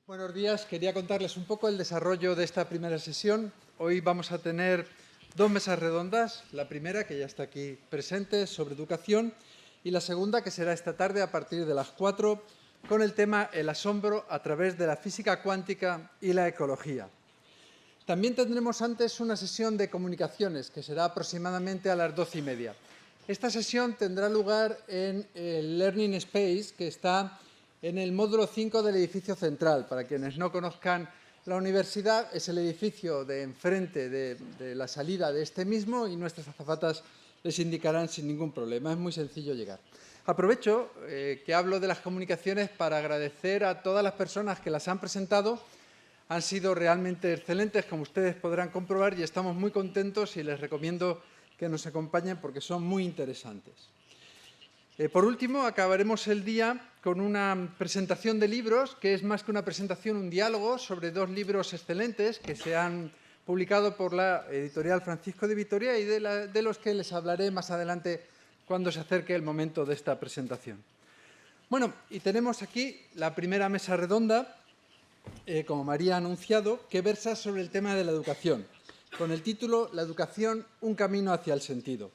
Buenos días. Quería contarles un poco el desarrollo de esta primera sesión. Hoy vamos a tener dos mesas redondas. La primera, que ya está aquí presente, sobre educación, y la segunda, que será esta tarde a partir de las 4, con el tema El asombro a través de la física cuántica y la ecología. También tendremos antes una sesión de comunicaciones, que será aproximadamente a las 12:30. Esta sesión tendrá lugar en el Learning Space, que está en el módulo 5 del edificio central. Para quienes no conozcan la universidad, es el edificio de enfrente de la salida de este mismo y nuestras azafatas les indicarán sin ningún problema. Es muy sencillo llegar. Aprovecho que hablo de las comunicaciones para agradecer a todas las personas que las han presentado. Han sido realmente excelentes, como ustedes podrán comprobar, y estamos muy contentos y les recomiendo que nos acompañen porque son muy interesantes. Por último, acabaremos el día con una presentación de libros, que es más que una presentación, un diálogo sobre dos libros excelentes que se han publicado por la editorial Francisco de Vitoria y de los que les hablaré más adelante cuando se acerque el momento de esta presentación. Bueno, y tenemos aquí la primera mesa redonda, como María ha anunciado, que versa sobre el tema de la educación, con el título La educación, un camino hacia el sentido.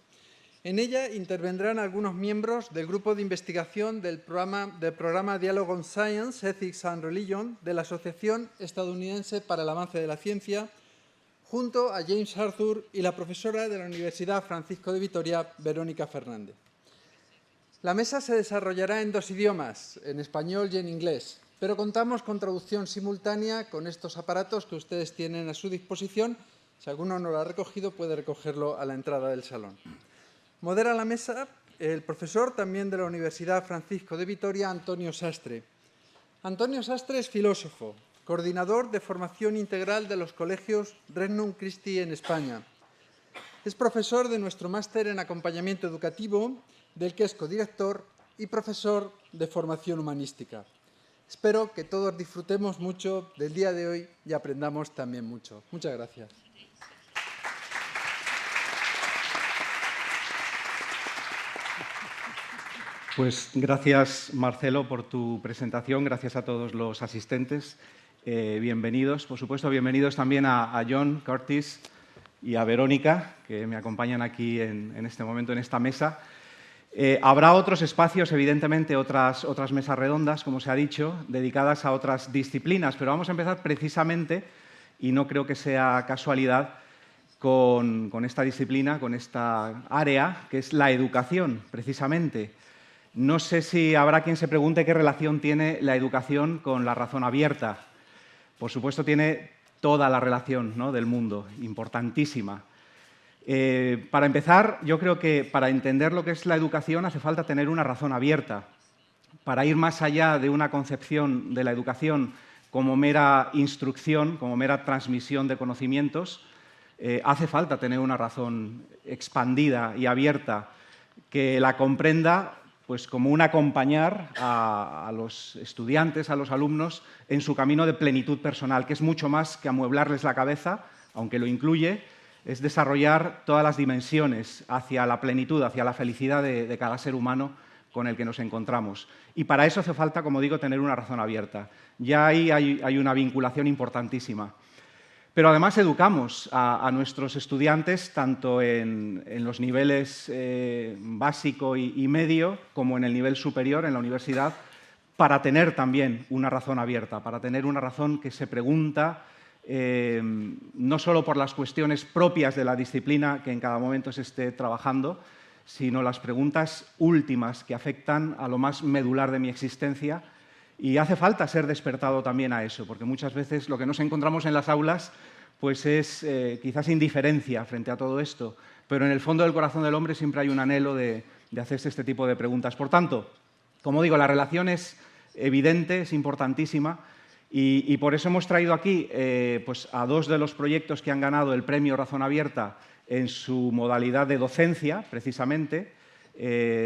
En ella intervendrán algunos miembros del grupo de investigación del programa Dialogue on Science, Ethics and Religion de la Asociación Estadounidense para el Avance de la Ciencia, junto a James Arthur y la profesora de la Universidad Francisco de Vitoria, Verónica Fernández. La mesa se desarrollará en dos idiomas, en español y en inglés, pero contamos con traducción simultánea con estos aparatos que ustedes tienen a su disposición. Si alguno no lo ha recogido, puede recogerlo a la entrada del salón. Modera la mesa el profesor también de la Universidad Francisco de Vitoria, Antonio Sastre. Antonio Sastre es filósofo, coordinador de formación integral de los colegios Regnum Christi en España. Es profesor de nuestro máster en acompañamiento educativo, del que es codirector, y profesor de formación humanística. Espero que todos disfrutemos mucho del día de hoy y aprendamos también mucho. Muchas gracias. Pues gracias, Marcelo, por tu presentación. Gracias a todos los asistentes. Bienvenidos. Por supuesto, bienvenidos también a John, Curtis y a Verónica, que me acompañan aquí en este momento, en esta mesa. Habrá otros espacios, evidentemente, otras mesas redondas, como se ha dicho, dedicadas a otras disciplinas, pero vamos a empezar precisamente, y no creo que sea casualidad, con esta disciplina, con esta área, que es la educación, precisamente. No sé si habrá quien se pregunte qué relación tiene la educación con la razón abierta. Por supuesto, tiene toda la relación, ¿no?, del mundo, importantísima. Para empezar, yo creo que para entender lo que es la educación hace falta tener una razón abierta. Para ir más allá de una concepción de la educación como mera instrucción, como mera transmisión de conocimientos, hace falta tener una razón expandida y abierta que la comprenda pues como un acompañar a los estudiantes, a los alumnos, en su camino de plenitud personal, que es mucho más que amueblarles la cabeza, aunque lo incluye, es desarrollar todas las dimensiones hacia la plenitud, hacia la felicidad de cada ser humano con el que nos encontramos. Y para eso hace falta, como digo, tener una razón abierta. Ya ahí hay una vinculación importantísima. Pero además educamos a nuestros estudiantes tanto en los niveles básico y medio como en el nivel superior, en la universidad, para tener también una razón abierta, para tener una razón que se pregunta no solo por las cuestiones propias de la disciplina que en cada momento se esté trabajando, sino las preguntas últimas que afectan a lo más medular de mi existencia. Y hace falta ser despertado también a eso, porque muchas veces lo que nos encontramos en las aulas pues es quizás indiferencia frente a todo esto, pero en el fondo del corazón del hombre siempre hay un anhelo de hacerse este tipo de preguntas. Por tanto, como digo, la relación es evidente, es importantísima, y por eso hemos traído aquí pues a dos de los proyectos que han ganado el premio Razón Abierta en su modalidad de docencia, precisamente.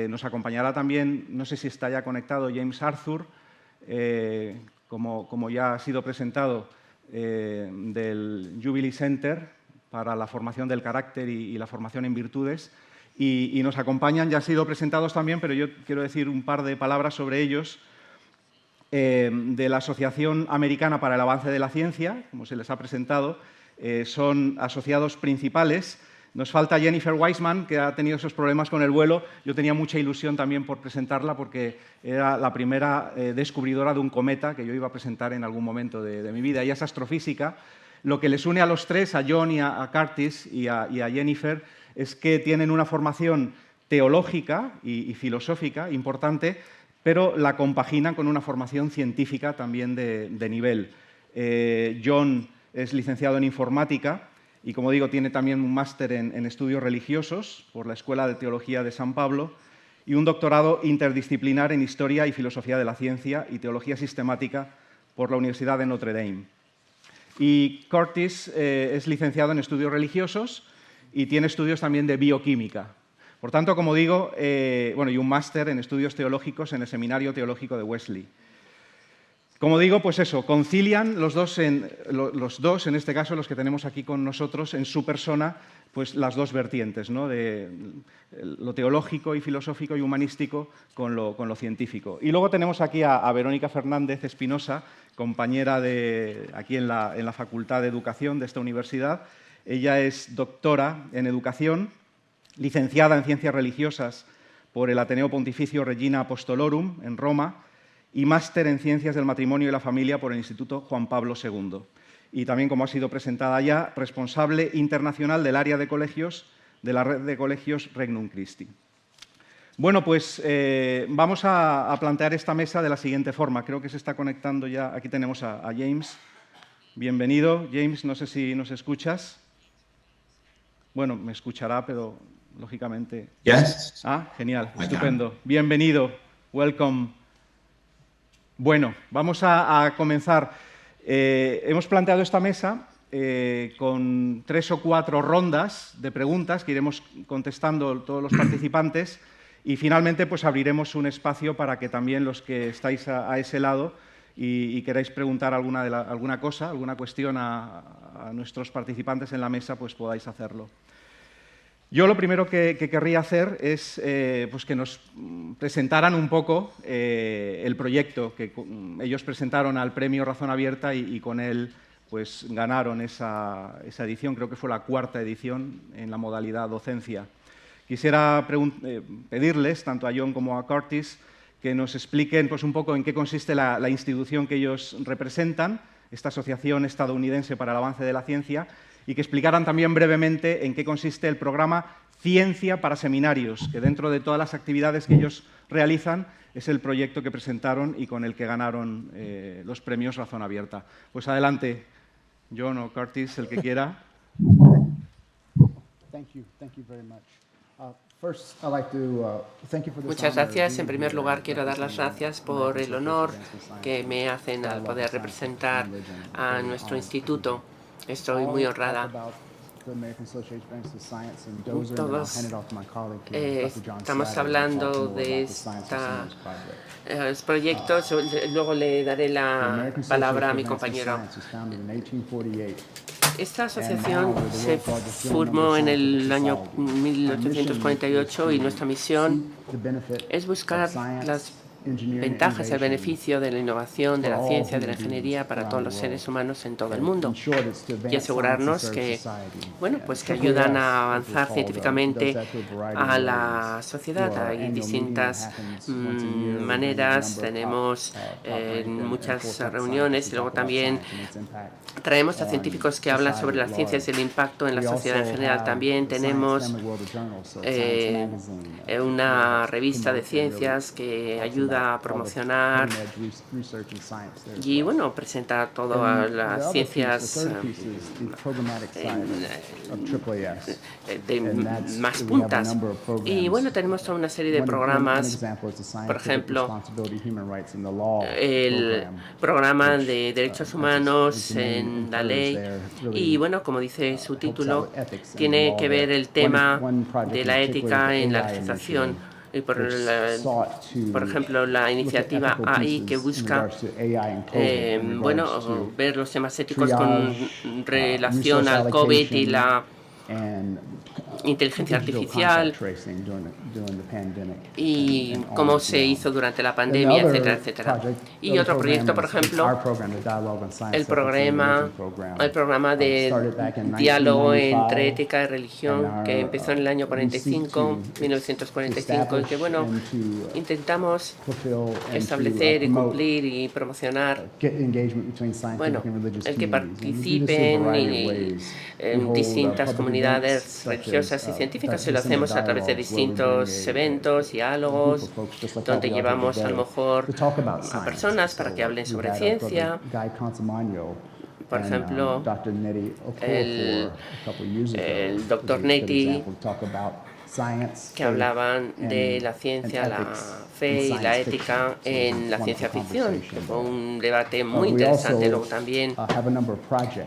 Nos acompañará también, no sé si está ya conectado, James Arthur, como ya ha sido presentado, del Jubilee Center para la formación del carácter y la formación en virtudes. Y nos acompañan, ya han sido presentados también, pero yo quiero decir un par de palabras sobre ellos, de la Asociación Americana para el Avance de la Ciencia, como se les ha presentado, son asociados principales. Nos falta Jennifer Weissman, que ha tenido esos problemas con el vuelo. Yo tenía mucha ilusión también por presentarla porque era la primera descubridora de un cometa que yo iba a presentar en algún momento de mi vida. Ella es astrofísica. Lo que les une a los tres, a John y a Curtis y a Jennifer, es que tienen una formación teológica y filosófica importante, pero la compaginan con una formación científica también de nivel. John es licenciado en informática y, como digo, tiene también un máster en estudios religiosos por la Escuela de Teología de San Pablo y un doctorado interdisciplinar en Historia y Filosofía de la Ciencia y Teología Sistemática por la Universidad de Notre Dame. Y Curtis es licenciado en estudios religiosos y tiene estudios también de bioquímica. Por tanto, como digo, y un máster en estudios teológicos en el Seminario Teológico de Wesley. Como digo, pues eso, concilian los dos, en este caso, los que tenemos aquí con nosotros, en su persona, pues las dos vertientes, ¿no? De lo teológico y filosófico y humanístico con lo científico. Y luego tenemos aquí a Verónica Fernández Espinosa, compañera aquí en la Facultad de Educación de esta universidad. Ella es doctora en Educación, licenciada en Ciencias Religiosas por el Ateneo Pontificio Regina Apostolorum en Roma y máster en Ciencias del Matrimonio y la Familia por el Instituto Juan Pablo II. Y también, como ha sido presentada ya, responsable internacional del área de colegios de la red de colegios Regnum Christi. Bueno, pues vamos a plantear esta mesa de la siguiente forma. Creo que se está conectando ya. Aquí tenemos a James. Bienvenido. James, no sé si nos escuchas. Bueno, me escuchará, pero lógicamente... Yes. Genial, estupendo. Bienvenido. Welcome. Bueno, vamos a comenzar. Hemos planteado esta mesa con 3 o 4 rondas de preguntas que iremos contestando todos los participantes y finalmente pues abriremos un espacio para que también los que estáis a ese lado y queráis preguntar alguna cosa, alguna cuestión a nuestros participantes en la mesa, pues podáis hacerlo. Yo lo primero que querría hacer es pues que nos presentaran un poco el proyecto que ellos presentaron al premio Razón Abierta y con él pues ganaron esa edición, creo que fue la 4ª edición en la modalidad docencia. Quisiera pedirles, tanto a John como a Curtis, que nos expliquen pues, un poco en qué consiste la institución que ellos representan, esta Asociación Estadounidense para el Avance de la Ciencia, y que explicaran también brevemente en qué consiste el programa Ciencia para Seminarios, que dentro de todas las actividades que ellos realizan es el proyecto que presentaron y con el que ganaron los premios Razón Abierta. Pues adelante, John o Curtis, el que quiera. Muchas gracias. En primer lugar, quiero dar las gracias por el honor que me hacen al poder representar a nuestro instituto. Estoy muy honrada. Todos estamos hablando de estos proyectos. Luego le daré la palabra a mi compañero. Esta asociación se formó en el año 1848 y nuestra misión es buscar las ventajas y el beneficio de la innovación, de la ciencia, de la ingeniería para todos los seres humanos en todo el mundo y asegurarnos que, pues que ayudan a avanzar científicamente a la sociedad. Hay distintas maneras, tenemos muchas reuniones y luego también traemos a científicos que hablan sobre las ciencias y el impacto en la sociedad en general. También tenemos una revista de ciencias que ayuda a promocionar y presenta todas las ciencias de más puntas. Y tenemos toda una serie de programas, por ejemplo, el programa de derechos humanos en la ley y como dice su título, tiene que ver el tema de la ética en la legislación. Y por ejemplo, la iniciativa AI que busca ver los temas éticos con relación al COVID y la inteligencia artificial y cómo se hizo durante la pandemia, etcétera, etcétera. Y otro proyecto, por ejemplo, el programa de diálogo entre ética y religión, que empezó en el año 1945, y que, bueno, intentamos establecer y cumplir y promocionar, bueno, el que participen en distintas comunidades religiosas y científicas, y lo hacemos a través de distintos eventos, diálogos, donde llevamos a lo mejor a personas para que hablen sobre ciencia. Por ejemplo, el Dr. Nettie, que hablaban de la ciencia, la fe y la ética en la ciencia ficción, que fue un debate muy interesante. Luego también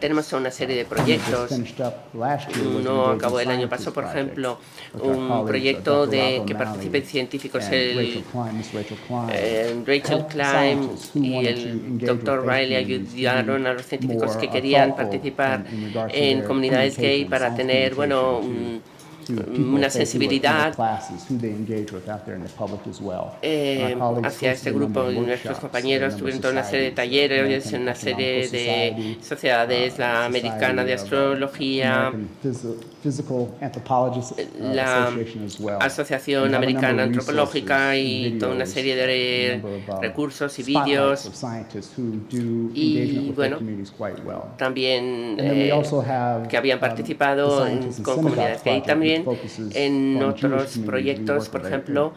tenemos una serie de proyectos. Uno acabó el año pasado, por ejemplo, un proyecto de que participen científicos, Rachel Klein y el Dr. Riley ayudaron a los científicos que querían participar en comunidades gay para tener, bueno, una sensibilidad hacia este grupo. Nuestros compañeros tuvieron toda una serie de talleres en una serie de sociedades, la americana de astrología, la Asociación Americana Antropológica, y toda una serie de recursos y vídeos, y bueno, también que habían participado con comunidades gay. También en otros proyectos, por ejemplo,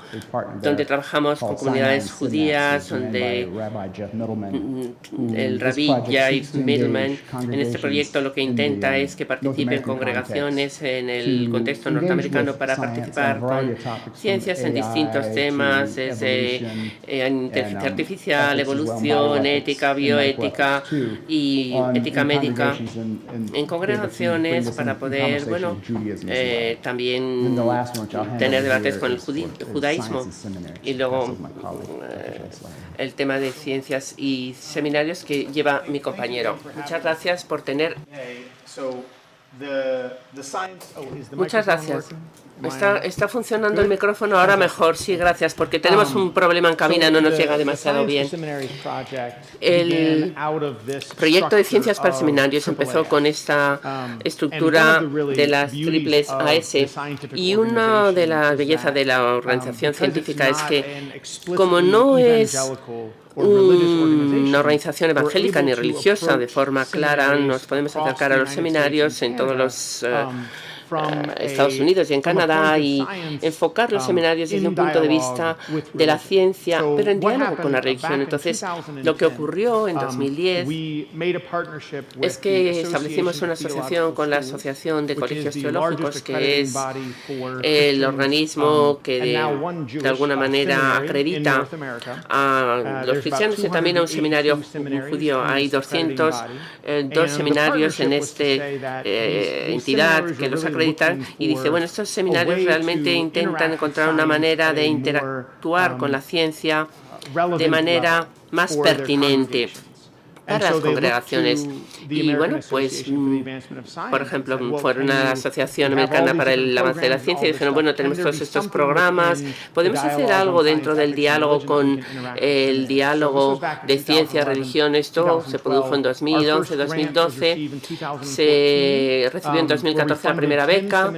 donde trabajamos con comunidades judías, donde el rabí Jeff Middleman, en este proyecto lo que intenta es que participen congregaciones en el contexto norteamericano para participar con ciencias en distintos temas, desde inteligencia artificial, evolución, ética, bioética y ética médica, en congregaciones para poder, bueno, también tener debates con el judaísmo. Y luego el tema de ciencias y seminarios que lleva mi compañero. Muchas gracias por tener... Muchas gracias. ¿Está funcionando el micrófono ahora mejor? Sí, gracias, porque tenemos un problema en cabina, no nos llega demasiado bien. El proyecto de ciencias para seminarios empezó con esta estructura de las triples AS, y una de las bellezas de la organización científica es que, como no es una organización evangélica ni religiosa de forma clara, nos podemos acercar a los seminarios en todos los Estados Unidos y en Canadá y enfocar los seminarios desde un punto de vista de la ciencia, pero en diálogo con la religión. Entonces, lo que ocurrió en 2010 es que establecimos una asociación con la Asociación de Colegios Teológicos, que es el organismo que de alguna manera acredita a los cristianos y también a un seminario judío. Hay 202 seminarios en esta entidad que los acreditan, y dice, bueno, estos seminarios realmente intentan encontrar una manera de interactuar con la ciencia de manera más pertinente para las congregaciones. Y bueno, pues, por ejemplo, fueron a la Asociación Americana para el Avance de la Ciencia y dijeron, bueno, tenemos todos estos programas, podemos hacer algo dentro del diálogo con el diálogo de ciencia, religión. Esto se produjo en 2011, 2012, se recibió en 2014 la primera beca,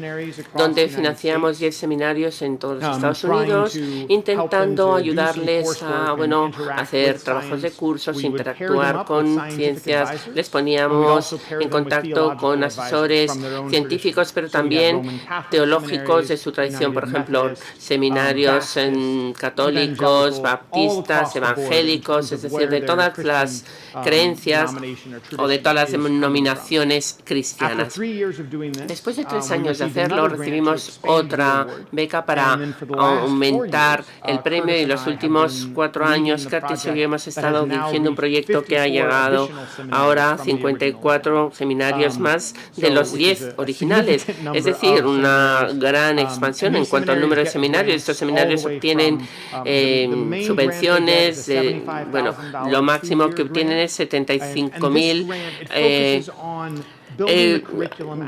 donde financiamos 10 seminarios en todos los Estados Unidos, intentando ayudarles a, bueno, hacer trabajos de cursos, interactuar con ciencias. Les poníamos en contacto con asesores científicos, pero también teológicos de su tradición, por ejemplo, seminarios católicos, baptistas, evangélicos, es decir, de todas las creencias o de todas las denominaciones cristianas. Después de 3 años de hacerlo, recibimos otra beca para aumentar el premio, y los últimos 4 años, Curtis y yo hemos estado dirigiendo un proyecto que ha llegado ahora 54 seminarios más de los 10 originales, es decir, una gran expansión en cuanto al número de seminarios. Estos seminarios obtienen subvenciones, bueno, lo máximo que obtienen es $75,000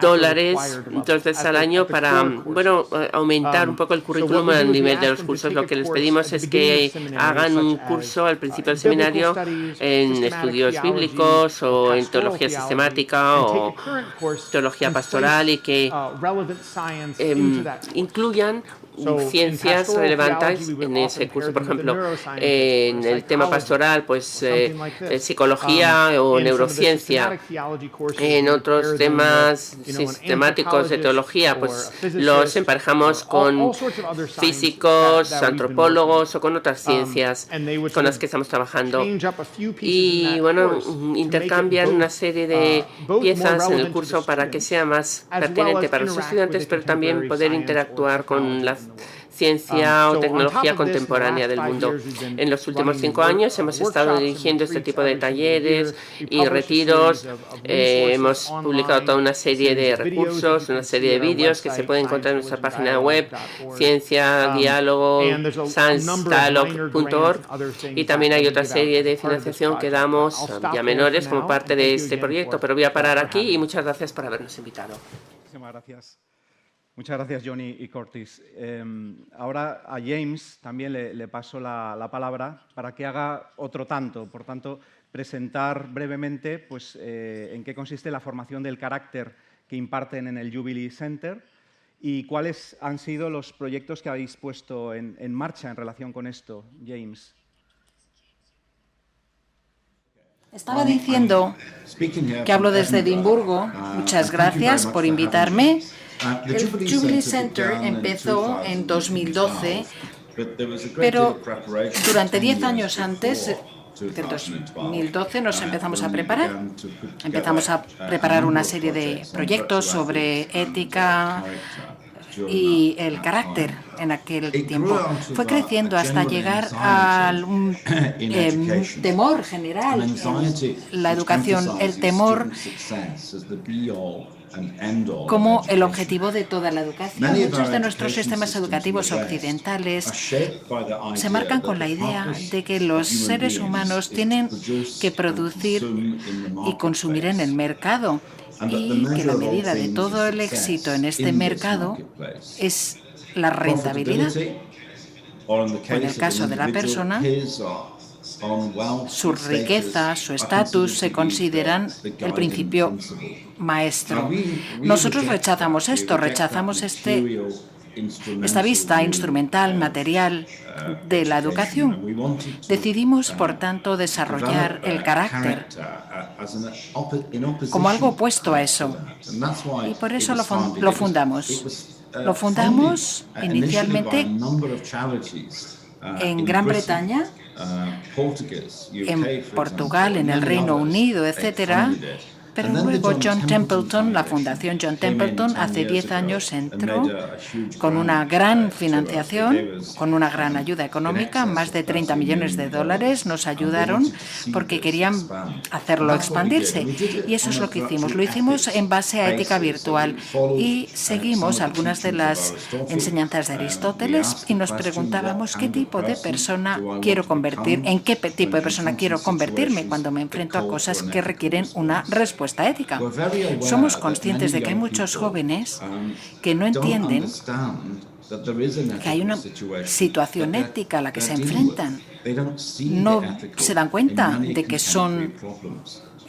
dólares 2 veces al año para, bueno, aumentar un poco el currículum al nivel de los cursos. Lo que les pedimos es que hagan un curso al principio del seminario en estudios bíblicos o en teología sistemática o teología pastoral y que incluyan ciencias relevantes en ese curso. Por ejemplo, en el tema pastoral, pues psicología o neurociencia. En otros temas sistemáticos de teología, pues los emparejamos con físicos, antropólogos o con otras ciencias con las que estamos trabajando. Y bueno, intercambian una serie de piezas en el curso para que sea más pertinente para los estudiantes, pero también poder interactuar con la ciencia o tecnología contemporánea del mundo. En los últimos 5 años hemos estado dirigiendo este tipo de talleres y retiros. Hemos publicado toda una serie de recursos, una serie de vídeos que se pueden encontrar en nuestra página web, ciencia-dialogo.org, y también hay otra serie de financiación que damos ya menores como parte de este proyecto. Pero voy a parar aquí y muchas gracias por habernos invitado. Muchísimas gracias. Muchas gracias, Johnny y Curtis. Ahora a James también le paso la palabra para que haga otro tanto. Por tanto, presentar brevemente pues, en qué consiste la formación del carácter que imparten en el Jubilee Center y cuáles han sido los proyectos que habéis puesto en marcha en relación con esto. James. Estaba diciendo que hablo desde Edimburgo. Muchas gracias por invitarme. El Jubilee Center empezó en 2012, pero durante 10 años antes del 2012 nos empezamos a preparar. Empezamos a preparar una serie de proyectos sobre ética y el carácter en aquel tiempo. Fue creciendo hasta llegar a un temor general en la educación, el temor como el objetivo de toda la educación. Muchos de nuestros sistemas educativos occidentales se marcan con la idea de que los seres humanos tienen que producir y consumir en el mercado y que la medida de todo el éxito en este mercado es la rentabilidad. O en el caso de la persona, su riqueza, su estatus se consideran el principio maestro. Nosotros rechazamos esto, rechazamos esta vista instrumental, material de la educación. Decidimos, por tanto, desarrollar el carácter como algo opuesto a eso. Y por eso lo fundamos. Lo fundamos inicialmente en Gran Bretaña, en Portugal, en el Reino Unido, etcétera. Pero luego John Templeton, la Fundación John Templeton, hace 10 años entró con una gran financiación, con una gran ayuda económica, más de 30 millones de dólares. Nos ayudaron porque querían hacerlo expandirse. Y eso es lo que hicimos. Lo hicimos en base a ética virtual y seguimos algunas de las enseñanzas de Aristóteles y nos preguntábamos qué tipo de persona quiero convertir, en qué tipo de persona quiero convertirme cuando me enfrento a cosas que requieren una respuesta ética. Somos conscientes de que hay muchos jóvenes que no entienden que hay una situación ética a la que se enfrentan. No se dan cuenta de que son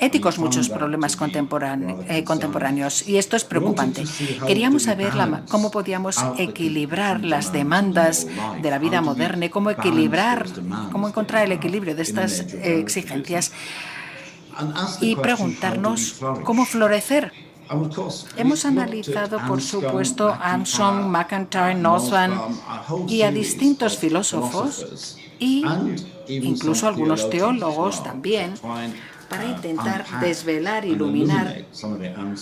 éticos muchos problemas contemporáneos y esto es preocupante. Queríamos saber cómo podíamos equilibrar las demandas de la vida moderna y cómo encontrar el equilibrio de estas exigencias y preguntarnos cómo florecer. Hemos analizado, por supuesto, a Armstrong, MacIntyre, Northland y a distintos filósofos e incluso algunos teólogos también para intentar desvelar, iluminar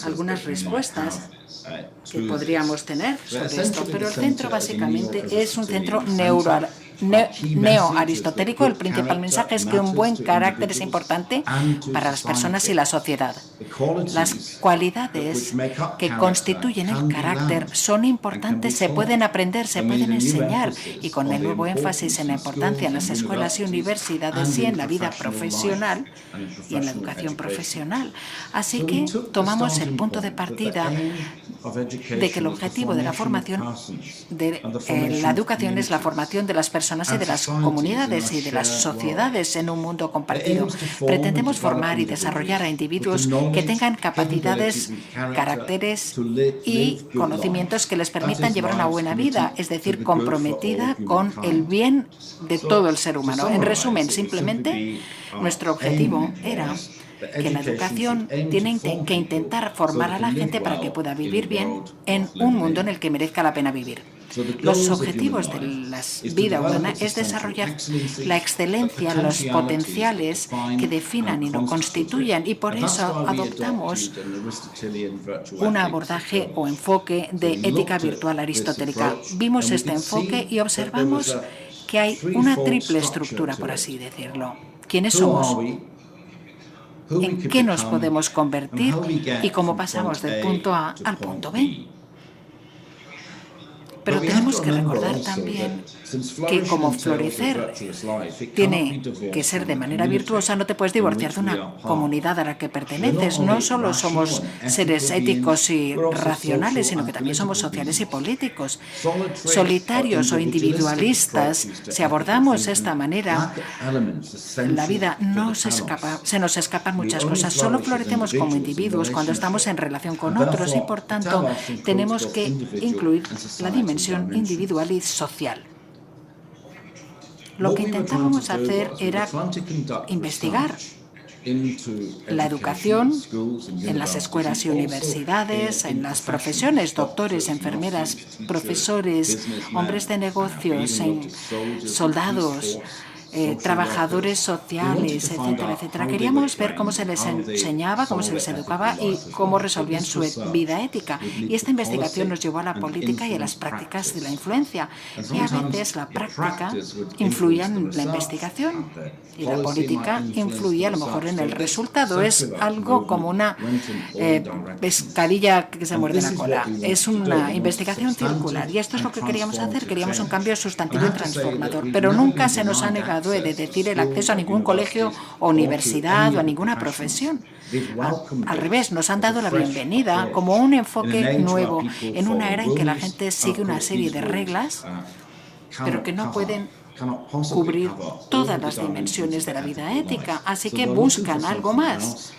algunas respuestas que podríamos tener sobre esto. Pero el centro básicamente es un centro neo-aristotélico, el principal mensaje es que un buen carácter es importante para las personas y la sociedad. Las cualidades que constituyen el carácter son importantes, se pueden aprender, se pueden enseñar, y con el nuevo énfasis en la importancia en las escuelas y universidades y en la vida profesional y en la educación profesional. Así que tomamos el punto de partida de que el objetivo de la formación de la educación es la formación de las personas y de las comunidades y de las sociedades en un mundo compartido. Pretendemos formar y desarrollar a individuos que tengan capacidades, caracteres y conocimientos que les permitan llevar una buena vida, es decir, comprometida con el bien de todo el ser humano. En resumen, simplemente, nuestro objetivo era que la educación tiene que intentar formar a la gente para que pueda vivir bien en un mundo en el que merezca la pena vivir. Los objetivos de la vida humana es desarrollar la excelencia, los potenciales que definan y lo constituyan, y por eso adoptamos un abordaje o enfoque de ética virtual aristotélica. Vimos este enfoque y observamos que hay una triple estructura, por así decirlo. ¿Quiénes somos? ¿En qué nos podemos convertir? ¿Y cómo pasamos del punto A al punto B? Pero tenemos que recordar también que como florecer tiene que ser de manera virtuosa, no te puedes divorciar de una comunidad a la que perteneces. No solo somos seres éticos y racionales, sino que también somos sociales y políticos. Solitarios o individualistas, si abordamos de esta manera, la vida se nos escapan muchas cosas. Solo florecemos como individuos cuando estamos en relación con otros y, por tanto, tenemos que incluir la dimensión individual y social. Lo que intentábamos hacer era investigar la educación en las escuelas y universidades, en las profesiones, doctores, enfermeras, profesores, hombres de negocios, soldados, trabajadores sociales, etcétera, etcétera. Queríamos ver cómo se les enseñaba, cómo se les educaba y cómo resolvían su vida ética. Y esta investigación nos llevó a la política y a las prácticas de la influencia. Y a veces la práctica influía en la investigación y la política influía a lo mejor en el resultado. Es algo como una pescadilla que se muerde la cola. Es una investigación circular y esto es lo que queríamos hacer. Queríamos un cambio sustantivo y transformador, pero nunca se nos ha negado de decir el acceso a ningún colegio o universidad o a ninguna profesión. Al revés, nos han dado la bienvenida como un enfoque nuevo en una era en que la gente sigue una serie de reglas, pero que no pueden cubrir todas las dimensiones de la vida ética, así que buscan algo más.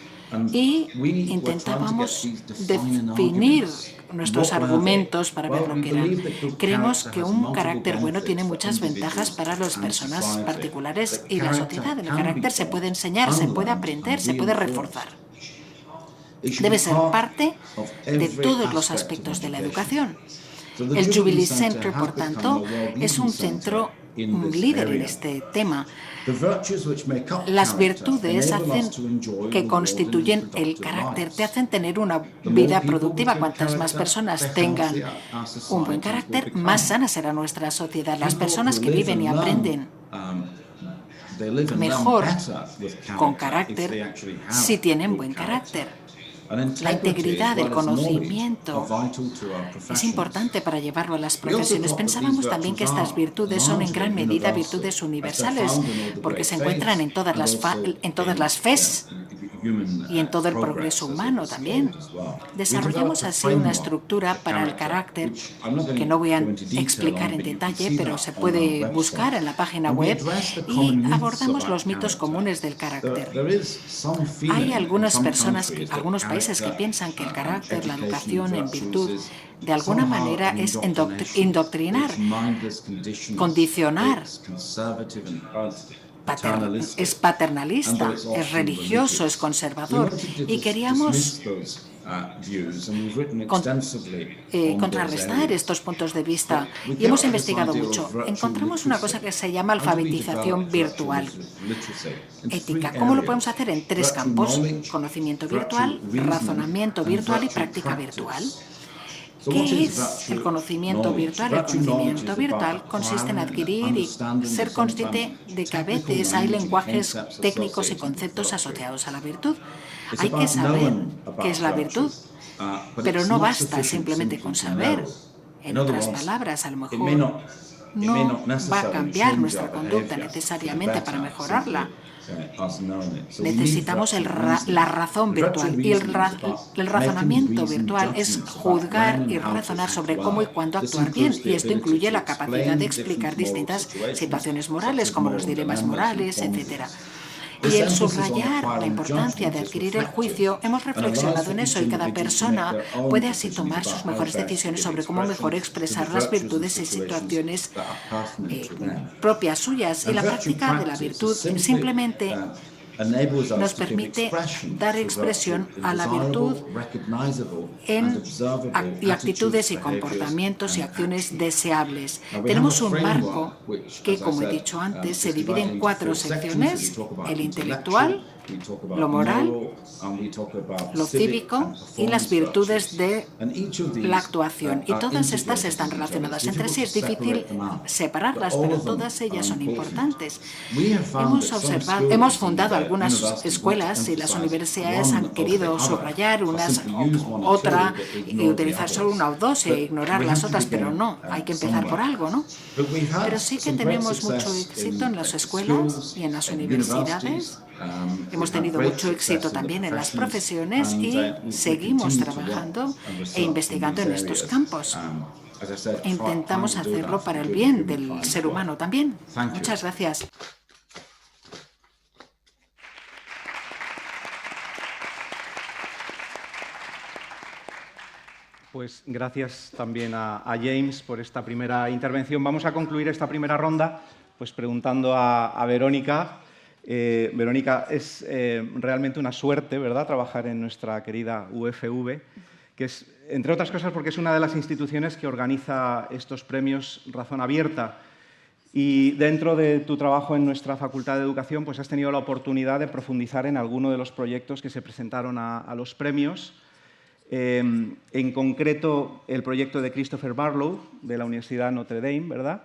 Y intentábamos definir nuestros argumentos para ver lo que eran. Creemos que un carácter bueno tiene muchas ventajas para las personas particulares y la sociedad. El carácter se puede enseñar, se puede aprender, se puede reforzar. Debe ser parte de todos los aspectos de la educación. El Jubilee Center, por tanto, es un centro líder en este tema. Las virtudes que constituyen el carácter te hacen tener una vida productiva. Cuantas más personas tengan un buen carácter, más sana será nuestra sociedad. Las personas que viven y aprenden mejor con carácter si tienen buen carácter. La integridad, el conocimiento es importante para llevarlo a las profesiones. Pensábamos también que estas virtudes son en gran medida virtudes universales, porque se encuentran en todas las fes y en todo el progreso humano también. Desarrollamos así una estructura para el carácter que no voy a explicar en detalle, pero se puede buscar en la página web, y abordamos los mitos comunes del carácter. Hay algunas personas, algunos países que piensan que el carácter, la educación en virtud, de alguna manera es indoctrinar, condicionar. Es paternalista, es religioso, es conservador, y queríamos contrarrestar estos puntos de vista, y hemos investigado mucho. Encontramos una cosa que se llama alfabetización virtual ética. ¿Cómo lo podemos hacer? En tres campos: conocimiento virtual, razonamiento virtual y práctica virtual. ¿Qué es el conocimiento virtual? El conocimiento virtual consiste en adquirir y ser consciente de que a veces hay lenguajes técnicos y conceptos asociados a la virtud. Hay que saber qué es la virtud, pero no basta simplemente con saber. En otras palabras, a lo mejor no va a cambiar nuestra conducta necesariamente para mejorarla. Necesitamos la razón virtual, y el razonamiento virtual es juzgar y razonar sobre cómo y cuándo actuar bien, y esto incluye la capacidad de explicar distintas situaciones morales, como los dilemas morales, etc. Y el subrayar la importancia de adquirir el juicio, hemos reflexionado en eso, y cada persona puede así tomar sus mejores decisiones sobre cómo mejor expresar las virtudes y situaciones propias suyas. Y la práctica de la virtud simplemente nos permite dar expresión a la virtud en actitudes y comportamientos y acciones deseables. Tenemos un marco que, como he dicho antes, se divide en 4 secciones: el intelectual, lo moral, lo cívico y las virtudes de la actuación. Y todas estas están relacionadas entre sí. Es difícil separarlas, pero todas ellas son importantes. Hemos fundado algunas escuelas y las universidades han querido subrayar unas otra y utilizar solo una o dos e ignorar las otras, pero no, hay que empezar por algo, ¿no? Pero sí que tenemos mucho éxito en las escuelas y en las universidades. Hemos tenido mucho éxito también en las profesiones y seguimos trabajando e investigando en estos campos. E intentamos hacerlo para el bien del ser humano también. Muchas gracias. Pues gracias también a James por esta primera intervención. Vamos a concluir esta primera ronda pues preguntando a Verónica. Verónica, es realmente una suerte, ¿verdad?, trabajar en nuestra querida UFV, que es, entre otras cosas, porque es una de las instituciones que organiza estos premios Razón Abierta. Y dentro de tu trabajo en nuestra Facultad de Educación, pues has tenido la oportunidad de profundizar en alguno de los proyectos que se presentaron a los premios. En concreto, el proyecto de Christopher Barlow, de la Universidad Notre Dame, ¿verdad?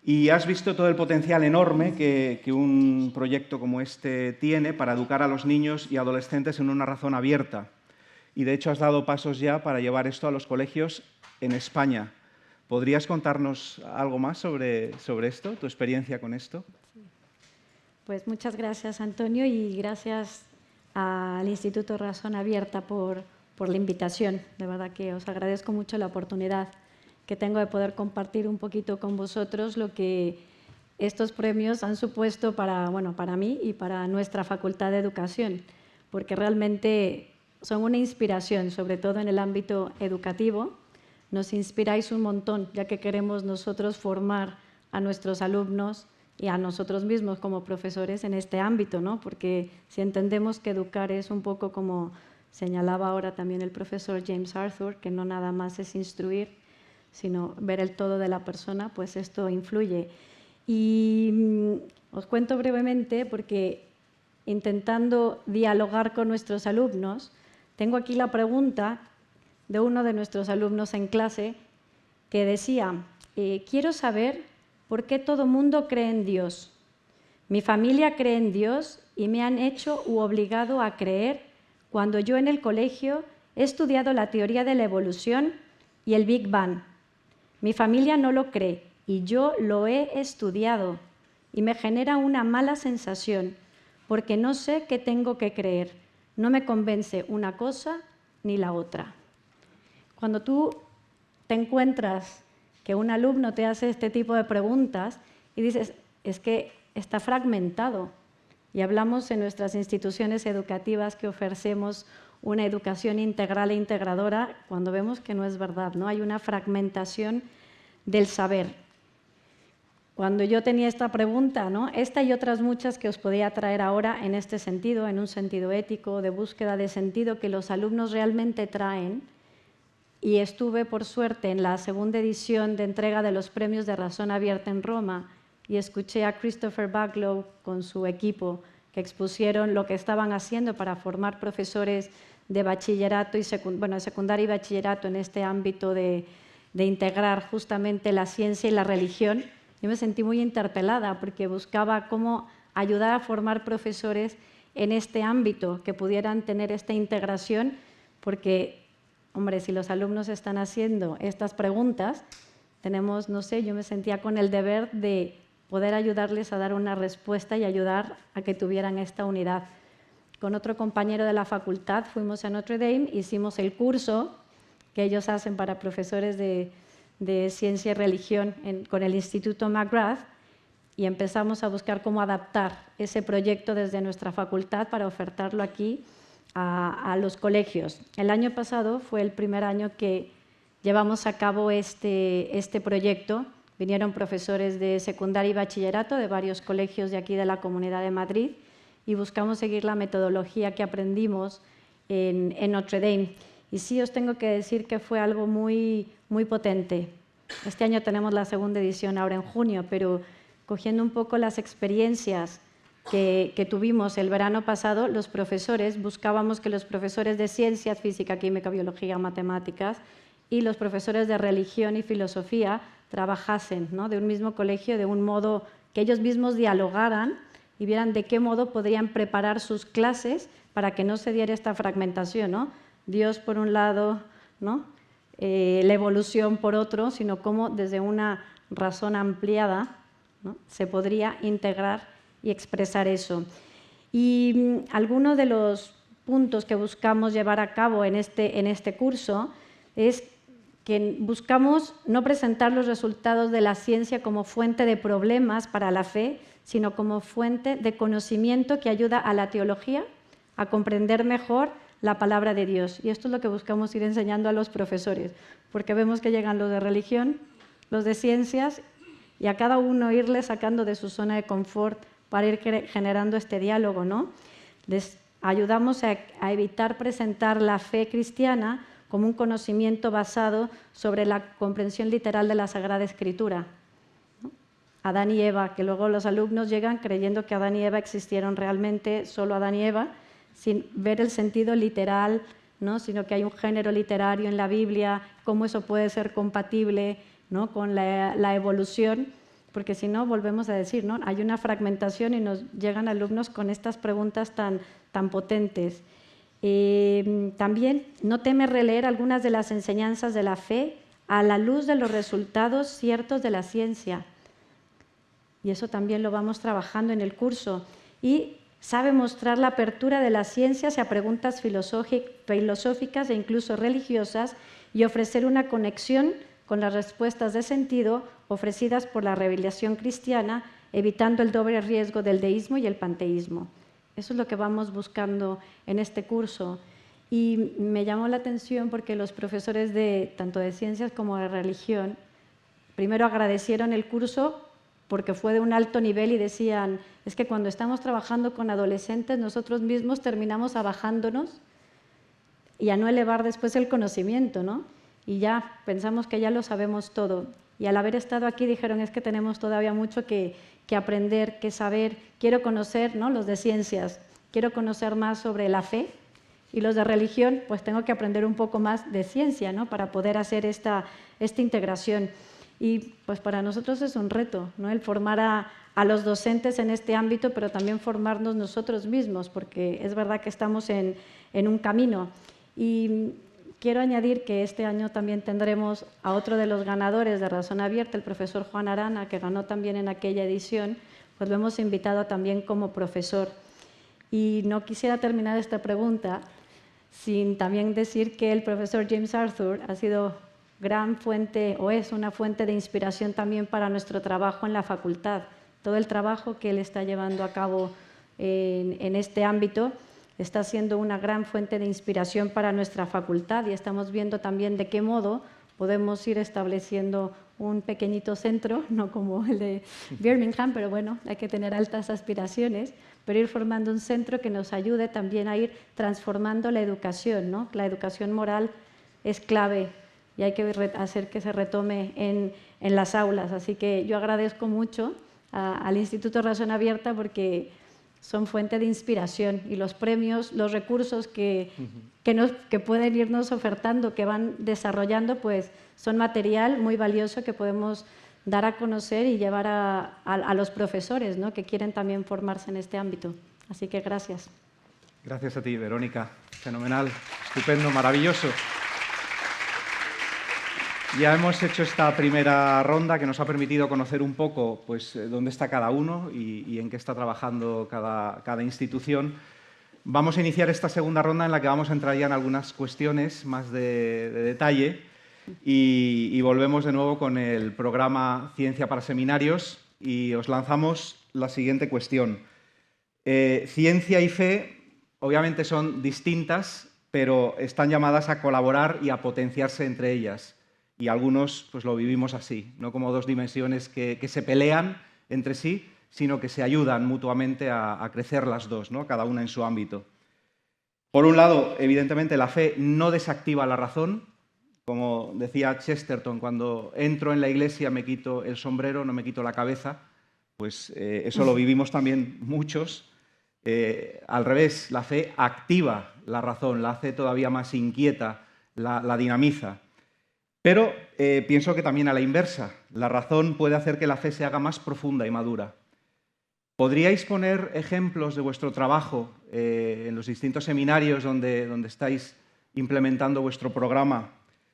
Y has visto todo el potencial enorme que un proyecto como este tiene para educar a los niños y adolescentes en una razón abierta. Y, de hecho, has dado pasos ya para llevar esto a los colegios en España. ¿Podrías contarnos algo más sobre esto, tu experiencia con esto? Pues muchas gracias, Antonio, y gracias al Instituto Razón Abierta por la invitación. De verdad que os agradezco mucho la oportunidad que tengo de poder compartir un poquito con vosotros lo que estos premios han supuesto para mí y para nuestra Facultad de Educación, porque realmente son una inspiración, sobre todo en el ámbito educativo. Nos inspiráis un montón, ya que queremos nosotros formar a nuestros alumnos y a nosotros mismos como profesores en este ámbito, ¿no? Porque si entendemos que educar es un poco como señalaba ahora también el profesor James Arthur, que no nada más es instruir, sino ver el todo de la persona, pues esto influye. Y os cuento brevemente, porque intentando dialogar con nuestros alumnos, tengo aquí la pregunta de uno de nuestros alumnos en clase que decía: quiero saber por qué todo mundo cree en Dios. Mi familia cree en Dios y me han hecho u obligado a creer cuando yo en el colegio he estudiado la teoría de la evolución y el Big Bang. Mi familia no lo cree y yo lo he estudiado y me genera una mala sensación porque no sé qué tengo que creer. No me convence una cosa ni la otra. Cuando tú te encuentras que un alumno te hace este tipo de preguntas y dices, es que está fragmentado. Y hablamos en nuestras instituciones educativas que ofrecemos una educación integral e integradora, cuando vemos que no es verdad, ¿no? Hay una fragmentación del saber. Cuando yo tenía esta pregunta, ¿no?, esta y otras muchas que os podía traer ahora en este sentido, en un sentido ético, de búsqueda de sentido que los alumnos realmente traen, y estuve, por suerte, en la segunda edición de entrega de los premios de Razón Abierta en Roma y escuché a Christopher Barlow con su equipo que expusieron lo que estaban haciendo para formar profesores de bachillerato y de secundaria y bachillerato en este ámbito de integrar justamente la ciencia y la religión, yo me sentí muy interpelada porque buscaba cómo ayudar a formar profesores en este ámbito, que pudieran tener esta integración, porque, hombre, si los alumnos están haciendo estas preguntas, tenemos, no sé, yo me sentía con el deber de poder ayudarles a dar una respuesta y ayudar a que tuvieran esta unidad. Con otro compañero de la facultad fuimos a Notre Dame, hicimos el curso que ellos hacen para profesores de ciencia y religión con el Instituto McGrath, y empezamos a buscar cómo adaptar ese proyecto desde nuestra facultad para ofertarlo aquí a los colegios. El año pasado fue el primer año que llevamos a cabo este proyecto. Vinieron profesores de secundaria y bachillerato de varios colegios de aquí de la Comunidad de Madrid y buscamos seguir la metodología que aprendimos en Notre Dame. Y sí os tengo que decir que fue algo muy, muy potente. Este año tenemos la segunda edición ahora en junio, pero cogiendo un poco las experiencias que tuvimos el verano pasado, los profesores, buscábamos que los profesores de ciencias, física, química, biología, matemáticas y los profesores de religión y filosofía trabajasen, ¿no?, de un mismo colegio, de un modo que ellos mismos dialogaran y vieran de qué modo podrían preparar sus clases para que no se diera esta fragmentación, ¿no? Dios por un lado, ¿no?, la evolución por otro, sino cómo desde una razón ampliada, ¿no?, se podría integrar y expresar eso. Y algunos de los puntos que buscamos llevar a cabo en este curso es que buscamos no presentar los resultados de la ciencia como fuente de problemas para la fe, sino como fuente de conocimiento que ayuda a la teología a comprender mejor la palabra de Dios. Y esto es lo que buscamos ir enseñando a los profesores, porque vemos que llegan los de religión, los de ciencias, y a cada uno irles sacando de su zona de confort para ir generando este diálogo, ¿no? Les ayudamos a evitar presentar la fe cristiana como un conocimiento basado sobre la comprensión literal de la Sagrada Escritura, ¿no? Adán y Eva, que luego los alumnos llegan creyendo que Adán y Eva existieron realmente, solo Adán y Eva, sin ver el sentido literal, ¿no?, sino que hay un género literario en la Biblia, cómo eso puede ser compatible, ¿no?, con la evolución, porque si no, volvemos a decir, ¿no?, hay una fragmentación y nos llegan alumnos con estas preguntas tan potentes. También no teme releer algunas de las enseñanzas de la fe a la luz de los resultados ciertos de la ciencia. Y eso también lo vamos trabajando en el curso. Y sabe mostrar la apertura de las ciencias a preguntas filosóficas e incluso religiosas y ofrecer una conexión con las respuestas de sentido ofrecidas por la revelación cristiana, evitando el doble riesgo del deísmo y el panteísmo. Eso es lo que vamos buscando en este curso. Y me llamó la atención porque los profesores tanto de ciencias como de religión primero agradecieron el curso porque fue de un alto nivel y decían, es que cuando estamos trabajando con adolescentes nosotros mismos terminamos abajándonos y a no elevar después el conocimiento, ¿no? Y ya pensamos que ya lo sabemos todo. Y al haber estado aquí dijeron, es que tenemos todavía mucho que aprender, que saber. Quiero conocer, ¿no?, los de ciencias, quiero conocer más sobre la fe, y los de religión, pues tengo que aprender un poco más de ciencia, ¿no?, para poder hacer esta integración. Y pues para nosotros es un reto, ¿no?, el formar a los docentes en este ámbito, pero también formarnos nosotros mismos, porque es verdad que estamos en un camino. Y quiero añadir que este año también tendremos a otro de los ganadores de Razón Abierta, el profesor Juan Arana, que ganó también en aquella edición, pues lo hemos invitado también como profesor. Y no quisiera terminar esta pregunta sin también decir que el profesor James Arthur ha sido gran fuente, o es una fuente de inspiración también para nuestro trabajo en la facultad. Todo el trabajo que él está llevando a cabo en este ámbito está siendo una gran fuente de inspiración para nuestra facultad y estamos viendo también de qué modo podemos ir estableciendo un pequeñito centro, no como el de Birmingham, pero bueno, hay que tener altas aspiraciones, pero ir formando un centro que nos ayude también a ir transformando la educación, ¿no? La educación moral es clave y hay que hacer que se retome en las aulas. Así que yo agradezco mucho al Instituto Razón Abierta porque son fuente de inspiración, y los premios, los recursos que pueden irnos ofertando, que van desarrollando, pues son material muy valioso que podemos dar a conocer y llevar a los profesores, ¿no?, que quieren también formarse en este ámbito. Así que gracias. Gracias a ti, Verónica. Fenomenal, estupendo, maravilloso. Ya hemos hecho esta primera ronda que nos ha permitido conocer un poco, pues, dónde está cada uno y en qué está trabajando cada institución. Vamos a iniciar esta segunda ronda en la que vamos a entrar ya en algunas cuestiones más de detalle y volvemos de nuevo con el programa Ciencia para Seminarios y os lanzamos la siguiente cuestión. Ciencia y fe obviamente son distintas, pero están llamadas a colaborar y a potenciarse entre ellas. Y algunos pues lo vivimos así, no como dos dimensiones que se pelean entre sí, sino que se ayudan mutuamente a crecer las dos, ¿no?, cada una en su ámbito. Por un lado, evidentemente, la fe no desactiva la razón. Como decía Chesterton, cuando entro en la iglesia me quito el sombrero, no me quito la cabeza. Pues eso lo vivimos también muchos. Al revés, la fe activa la razón, la hace todavía más inquieta, la dinamiza. Pero pienso que también a la inversa, la razón puede hacer que la fe se haga más profunda y madura. ¿Podríais poner ejemplos de vuestro trabajo en los distintos seminarios donde estáis implementando vuestro programa,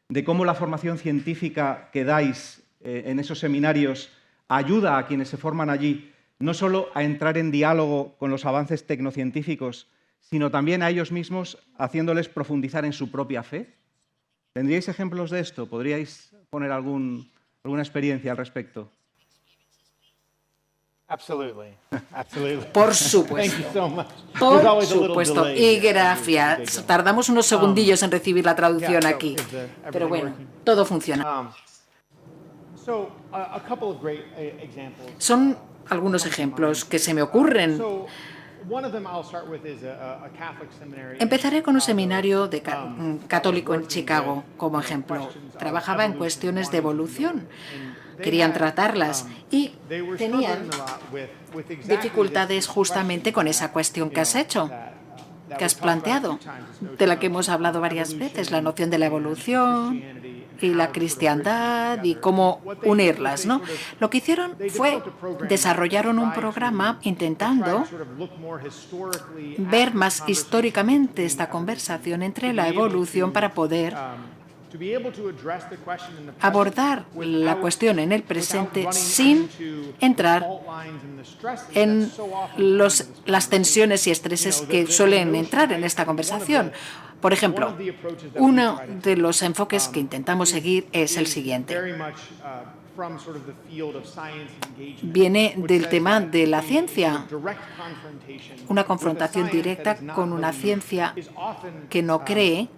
de cómo la formación científica que dais en esos seminarios ayuda a quienes se forman allí no solo a entrar en diálogo con los avances tecnocientíficos, sino también a ellos mismos haciéndoles profundizar en su propia fe? ¿Tendríais ejemplos de esto? ¿Podríais poner alguna experiencia al respecto? Por supuesto. Por supuesto. Y gracias. Tardamos unos segundillos en recibir la traducción aquí. Pero bueno, todo funciona. Son algunos ejemplos que se me ocurren. Empezaré con un seminario católico en Chicago, como ejemplo. Trabajaba en cuestiones de evolución. Querían tratarlas y tenían dificultades justamente con esa cuestión que has hecho, que has planteado, de la que hemos hablado varias veces, la noción de la evolución y la cristiandad y cómo unirlas, ¿no? Lo que hicieron fue desarrollaron un programa intentando ver más históricamente esta conversación entre la evolución para poder abordar la cuestión en el presente sin entrar en las tensiones y estreses que suelen entrar en esta conversación. Por ejemplo, uno de los enfoques que intentamos seguir es el siguiente. Viene del tema de la ciencia. Una confrontación directa con una ciencia que no cree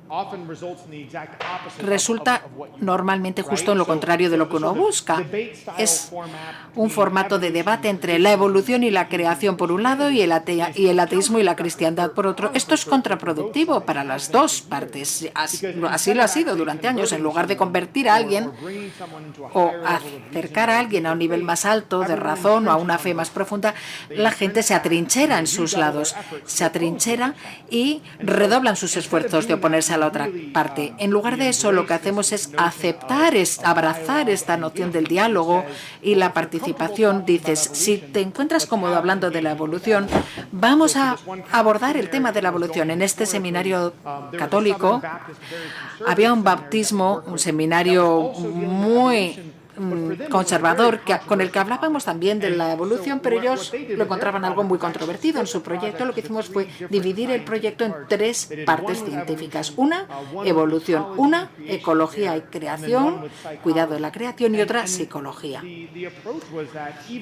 resulta normalmente justo en lo contrario de lo que uno busca. Es un formato de debate entre la evolución y la creación por un lado y el ateísmo y la cristiandad por otro. Esto es contraproductivo para las dos partes. Así lo ha sido durante años. En lugar de convertir a alguien o acercar a alguien a un nivel más alto de razón o a una fe más profunda, la gente se atrinchera en sus lados, se atrinchera y redoblan sus esfuerzos de oponerse a la otra parte. En lugar de eso, lo que hacemos es aceptar, abrazar esta noción del diálogo y la participación. Dices, si te encuentras cómodo hablando de la evolución, vamos a abordar el tema de la evolución. En este seminario católico había un bautismo, un seminario muy conservador, con el que hablábamos también de la evolución, pero ellos lo encontraban algo muy controvertido en su proyecto. Lo que hicimos fue dividir el proyecto en tres partes científicas. Una, evolución. Una, ecología y creación, cuidado de la creación, y otra, psicología.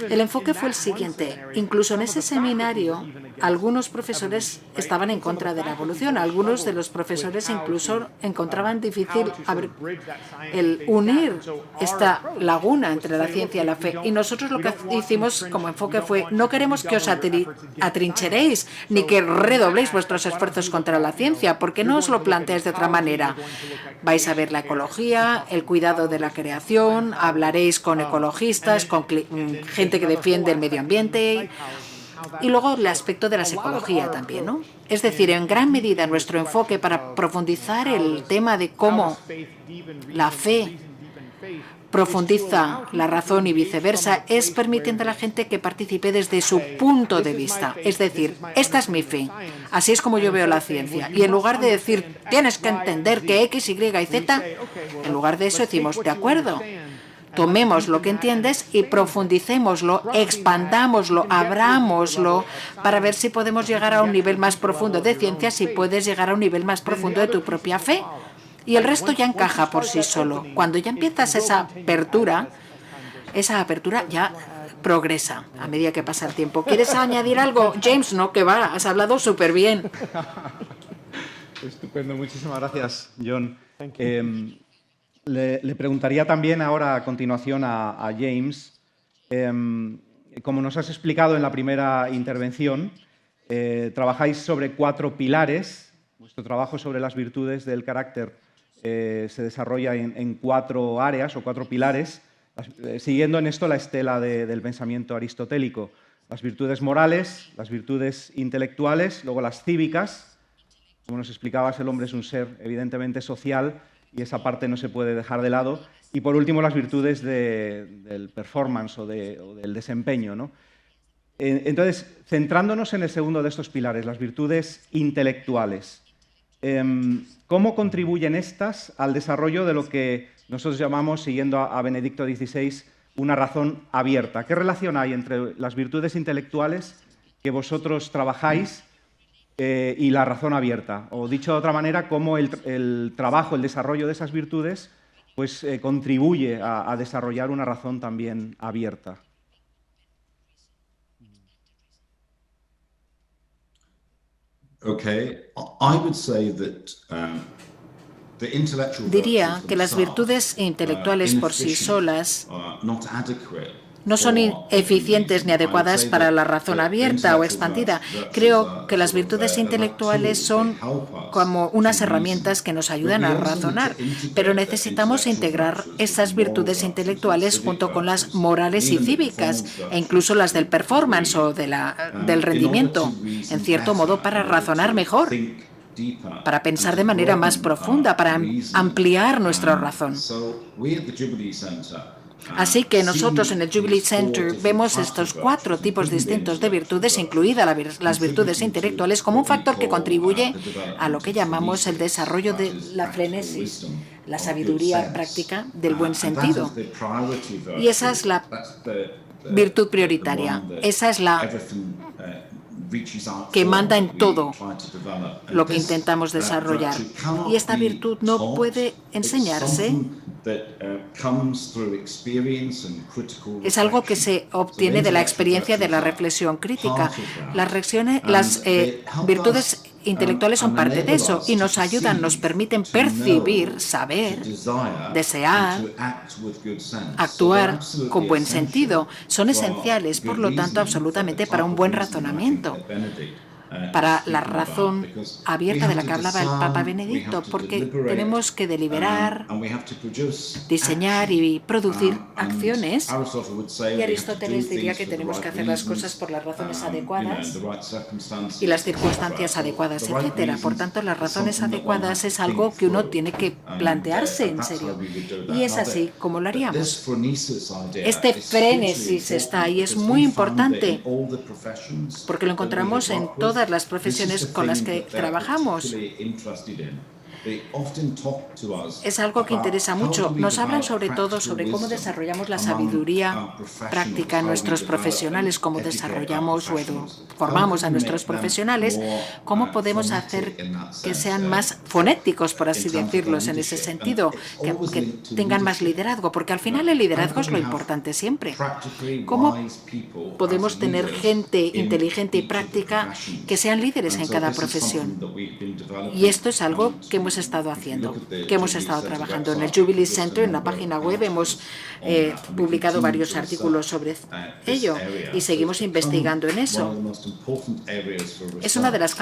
El enfoque fue el siguiente. Incluso en ese seminario, algunos profesores estaban en contra de la evolución. Algunos de los profesores incluso encontraban difícil el unir esta laguna entre la ciencia y la fe. Y nosotros lo que hicimos como enfoque fue, no queremos que os atrincheréis ni que redobléis vuestros esfuerzos contra la ciencia, porque no os lo planteáis de otra manera. Vais a ver la ecología, el cuidado de la creación, hablaréis con ecologistas, con gente que defiende el medio ambiente, Y luego el aspecto de la psicología también, ¿no? Es decir, en gran medida nuestro enfoque para profundizar el tema de cómo la fe profundiza la razón y viceversa es permitiendo a la gente que participe desde su punto de vista. Es decir, esta es mi fe, así es como yo veo la ciencia. Y en lugar de decir, tienes que entender que X, Y y Z, en lugar de eso decimos, de acuerdo, tomemos lo que entiendes y profundicémoslo, expandámoslo, abrámoslo para ver si podemos llegar a un nivel más profundo de ciencia, si puedes llegar a un nivel más profundo de tu propia fe. Y el resto ya encaja por sí solo. Cuando ya empiezas esa apertura ya progresa a medida que pasa el tiempo. ¿Quieres añadir algo, James? No, que va, has hablado súper bien. Estupendo, muchísimas gracias, John. Le preguntaría también ahora a continuación a James, como nos has explicado en la primera intervención, trabajáis sobre 4 pilares. Vuestro trabajo sobre las virtudes del carácter se desarrolla en 4 áreas o 4 pilares, siguiendo en esto la estela del pensamiento aristotélico. Las virtudes morales, las virtudes intelectuales, luego las cívicas. Como nos explicabas, el hombre es un ser evidentemente social y esa parte no se puede dejar de lado. Y por último, las virtudes del performance o del desempeño, ¿no? Entonces, centrándonos en el segundo de estos pilares, las virtudes intelectuales, ¿cómo contribuyen estas al desarrollo de lo que nosotros llamamos, siguiendo a Benedicto XVI, una razón abierta? ¿Qué relación hay entre las virtudes intelectuales que vosotros trabajáis y la razón abierta? O dicho de otra manera, ¿cómo el trabajo, el desarrollo de esas virtudes pues, contribuye a desarrollar una razón también abierta? Diría que las virtudes intelectuales por sí solas no son eficientes ni adecuadas para la razón abierta o expandida. Creo que las virtudes intelectuales son como unas herramientas que nos ayudan a razonar, pero necesitamos integrar esas virtudes intelectuales junto con las morales y cívicas, e incluso las del performance o del rendimiento, en cierto modo, para razonar mejor, para pensar de manera más profunda, para ampliar nuestra razón. Así que nosotros en el Jubilee Center vemos estos 4 tipos distintos de virtudes, incluidas las virtudes intelectuales, como un factor que contribuye a lo que llamamos el desarrollo de la frenesis, la sabiduría práctica del buen sentido. Y esa es la virtud prioritaria, esa es la que manda en todo lo que intentamos desarrollar. Y esta virtud no puede enseñarse. Es algo que se obtiene de la experiencia de la reflexión crítica. Las virtudes intelectuales son parte de eso y nos ayudan, nos permiten percibir, saber, desear, actuar con buen sentido. Son esenciales, por lo tanto, absolutamente para un buen razonamiento, para la razón abierta de la que hablaba el Papa Benedicto, porque tenemos que deliberar, diseñar y producir acciones. Y Aristóteles diría que tenemos que hacer las cosas por las razones adecuadas y las circunstancias adecuadas, etc. Por tanto, las razones adecuadas es algo que uno tiene que plantearse en serio. Y es así como lo haríamos. Este frenesis está ahí, es muy importante, porque lo encontramos en todas las profesiones con las que trabajamos. Es algo que interesa mucho. Nos hablan sobre todo sobre cómo desarrollamos la sabiduría práctica en nuestros profesionales, cómo desarrollamos o formamos a nuestros profesionales, cómo podemos hacer que sean más fonéticos, por así decirlo, en ese sentido, que tengan más liderazgo, porque al final el liderazgo es lo importante siempre. ¿Cómo podemos tener gente inteligente y práctica que sean líderes en cada profesión? Y esto es algo que hemos hemos estado haciendo, que hemos estado trabajando. En el Jubilee Center, en la página web, hemos publicado varios artículos sobre ello y seguimos investigando en eso. Es uno de los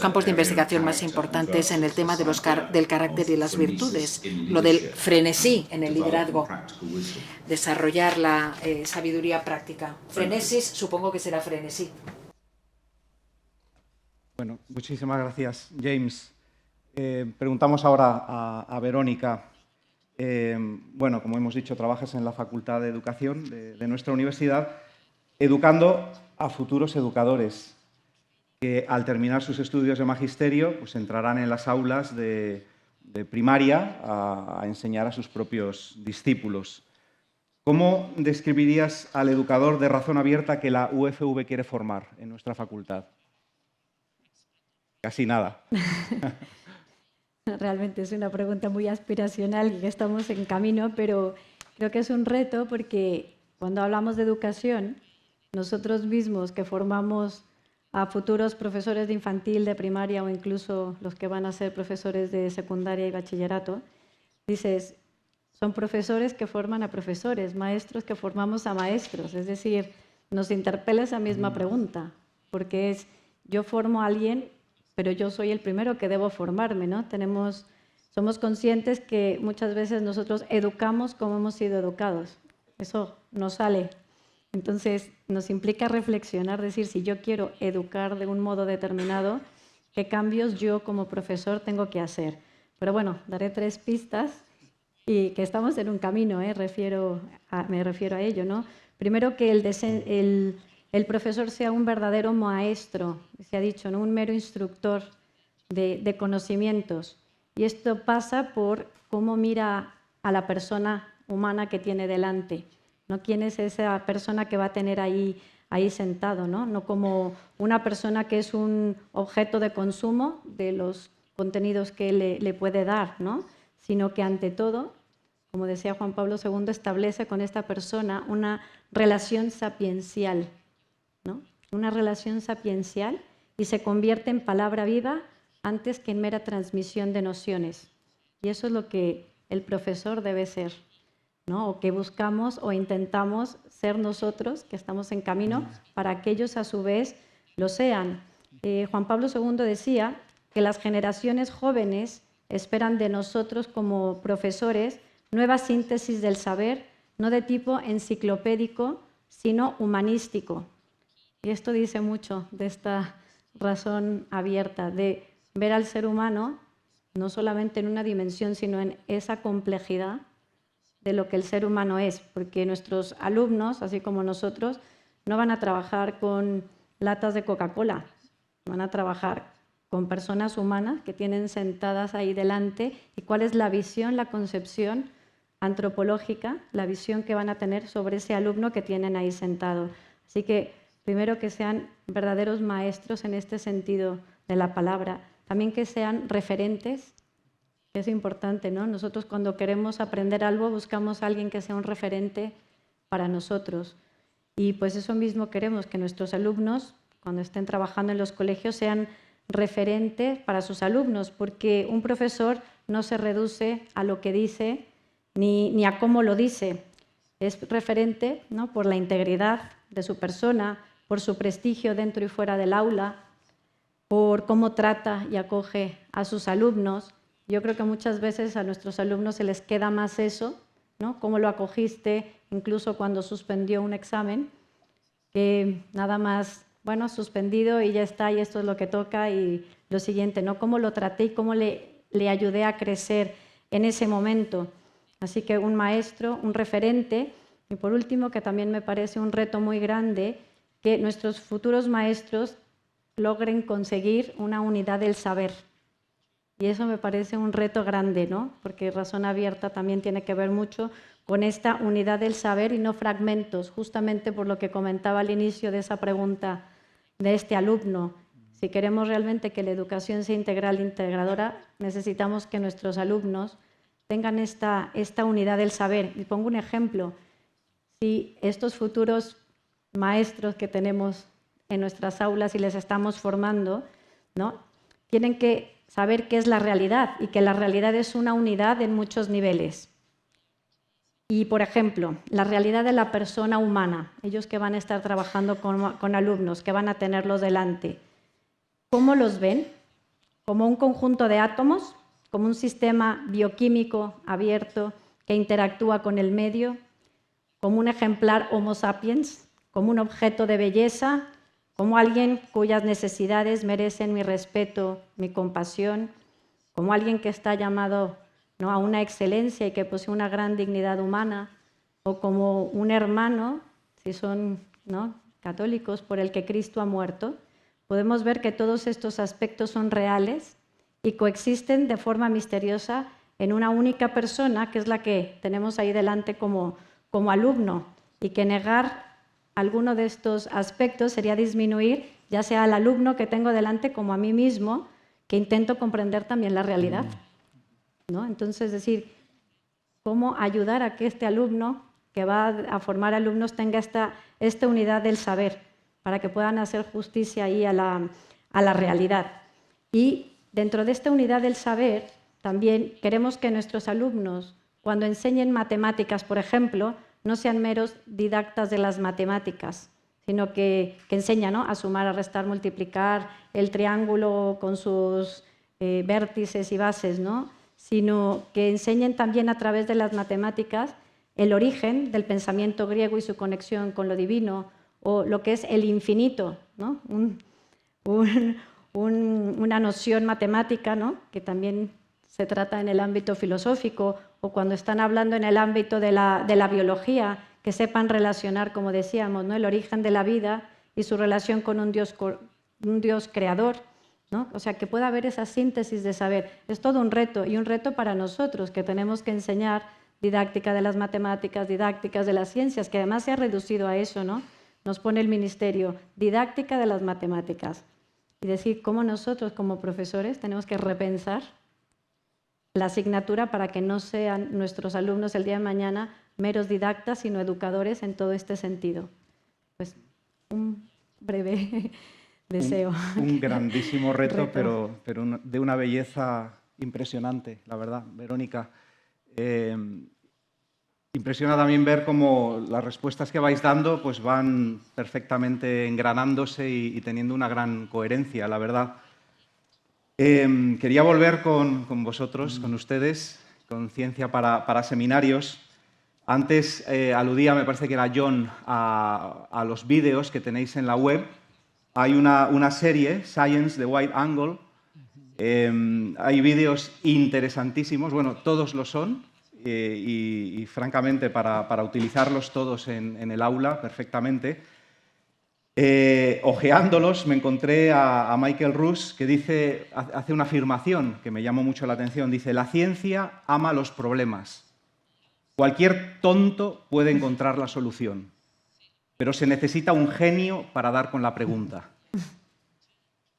campos de investigación más importantes en el tema del carácter y las virtudes, lo del frenesí en el liderazgo, desarrollar la sabiduría práctica. Frenesis, supongo que será frenesí. Bueno, muchísimas gracias, James. Preguntamos ahora a Verónica. Bueno, como hemos dicho, trabajas en la Facultad de Educación de nuestra universidad, educando a futuros educadores que al terminar sus estudios de magisterio pues entrarán en las aulas de primaria a enseñar a sus propios discípulos. ¿Cómo describirías al educador de razón abierta que la UFV quiere formar en nuestra facultad? Casi nada. Realmente es una pregunta muy aspiracional y que estamos en camino, pero creo que es un reto porque cuando hablamos de educación, nosotros mismos que formamos a futuros profesores de infantil, de primaria o incluso los que van a ser profesores de secundaria y bachillerato, dices, son profesores que forman a profesores, maestros que formamos a maestros. Es decir, nos interpela esa misma pregunta, porque es, yo formo a alguien, pero yo soy el primero que debo formarme, ¿no? Somos conscientes que muchas veces nosotros educamos como hemos sido educados. Eso no sale. Entonces, nos implica reflexionar, decir, si yo quiero educar de un modo determinado, ¿qué cambios yo como profesor tengo que hacer? Pero bueno, daré 3 pistas y que estamos en un camino, me refiero a ello, ¿no? Primero, que el profesor sea un verdadero maestro, se ha dicho, ¿no? Un mero instructor de conocimientos. Y esto pasa por cómo mira a la persona humana que tiene delante, ¿no? ¿Quién es esa persona que va a tener ahí sentado, ¿no? No como una persona que es un objeto de consumo de los contenidos que le puede dar, ¿no? Sino que ante todo, como decía Juan Pablo II, establece con esta persona una relación sapiencial, ¿no? Una relación sapiencial y se convierte en palabra viva antes que en mera transmisión de nociones. Y eso es lo que el profesor debe ser, ¿no? O que buscamos o intentamos ser nosotros, que estamos en camino, para que ellos a su vez lo sean. Juan Pablo II decía que las generaciones jóvenes esperan de nosotros como profesores nueva síntesis del saber, no de tipo enciclopédico, sino humanístico. Y esto dice mucho de esta razón abierta, de ver al ser humano no solamente en una dimensión, sino en esa complejidad de lo que el ser humano es, porque nuestros alumnos, así como nosotros, no van a trabajar con latas de Coca-Cola, van a trabajar con personas humanas que tienen sentadas ahí delante y cuál es la visión, la concepción antropológica, la visión que van a tener sobre ese alumno que tienen ahí sentado. Así que primero que sean verdaderos maestros en este sentido de la palabra, también que sean referentes, es importante, ¿no? Nosotros cuando queremos aprender algo buscamos a alguien que sea un referente para nosotros y pues eso mismo queremos, que nuestros alumnos cuando estén trabajando en los colegios sean referentes para sus alumnos, porque un profesor no se reduce a lo que dice ni a cómo lo dice, es referente, ¿no? Por la integridad de su persona, por su prestigio dentro y fuera del aula, por cómo trata y acoge a sus alumnos. Yo creo que muchas veces a nuestros alumnos se les queda más eso, ¿no? Cómo lo acogiste, incluso cuando suspendió un examen, que nada más, bueno, suspendido y ya está, y esto es lo que toca, y lo siguiente, ¿no? Cómo lo traté y cómo le ayudé a crecer en ese momento. Así que un maestro, un referente, y por último, que también me parece un reto muy grande, que nuestros futuros maestros logren conseguir una unidad del saber. Y eso me parece un reto grande, ¿no? Porque razón abierta también tiene que ver mucho con esta unidad del saber y no fragmentos, justamente por lo que comentaba al inicio de esa pregunta de este alumno. Si queremos realmente que la educación sea integral e integradora, necesitamos que nuestros alumnos tengan esta unidad del saber. Y pongo un ejemplo. Si estos futuros maestros que tenemos en nuestras aulas y les estamos formando, ¿no? tienen que saber qué es la realidad y que la realidad es una unidad en muchos niveles. Y, por ejemplo, la realidad de la persona humana, ellos que van a estar trabajando con alumnos, que van a tenerlos delante, ¿cómo los ven? ¿Como un conjunto de átomos? ¿Como un sistema bioquímico abierto que interactúa con el medio? ¿Como un ejemplar Homo sapiens? ¿Como un objeto de belleza? ¿Como alguien cuyas necesidades merecen mi respeto, mi compasión? ¿Como alguien que está llamado, ¿no?, a una excelencia y que posee una gran dignidad humana? ¿O como un hermano, si son, ¿no?, católicos, por el que Cristo ha muerto? Podemos ver que todos estos aspectos son reales y coexisten de forma misteriosa en una única persona, que es la que tenemos ahí delante como alumno, y que negar alguno de estos aspectos sería disminuir ya sea al alumno que tengo delante como a mí mismo, que intento comprender también la realidad, ¿no? Entonces, es decir, cómo ayudar a que este alumno que va a formar alumnos tenga esta unidad del saber, para que puedan hacer justicia ahí a la realidad. Y dentro de esta unidad del saber, también queremos que nuestros alumnos, cuando enseñen matemáticas, por ejemplo, no sean meros didactas de las matemáticas, sino que enseñan, ¿no?, a sumar, a restar, multiplicar, el triángulo con sus vértices y bases, ¿no?, sino que enseñen también a través de las matemáticas el origen del pensamiento griego y su conexión con lo divino, o lo que es el infinito, ¿no?, una noción matemática, ¿no?, que también se trata en el ámbito filosófico, o cuando están hablando en el ámbito de la biología, que sepan relacionar, como decíamos, ¿no?, el origen de la vida y su relación con un Dios creador, ¿no? O sea, que pueda haber esa síntesis de saber. Es todo un reto, y un reto para nosotros, que tenemos que enseñar didáctica de las matemáticas, didácticas de las ciencias, que además se ha reducido a eso, ¿no? Nos pone el ministerio, didáctica de las matemáticas. Y decir cómo nosotros, como profesores, tenemos que repensar la asignatura para que no sean nuestros alumnos el día de mañana meros didactas, sino educadores en todo este sentido. Pues un breve deseo. Un grandísimo reto. pero de una belleza impresionante, la verdad, Verónica. Impresiona también ver cómo las respuestas que vais dando pues van perfectamente engranándose y teniendo una gran coherencia, la verdad. Quería volver con vosotros, con ustedes, con Ciencia para Seminarios. Antes aludía, me parece que era John, a los vídeos que tenéis en la web. Hay una serie, Science de Wide Angle. Hay vídeos interesantísimos, bueno, todos lo son, y francamente para utilizarlos todos en el aula perfectamente. Ojeándolos me encontré a Michael Ruse, que hace una afirmación que me llamó mucho la atención. Dice: la ciencia ama los problemas. Cualquier tonto puede encontrar la solución, pero se necesita un genio para dar con la pregunta.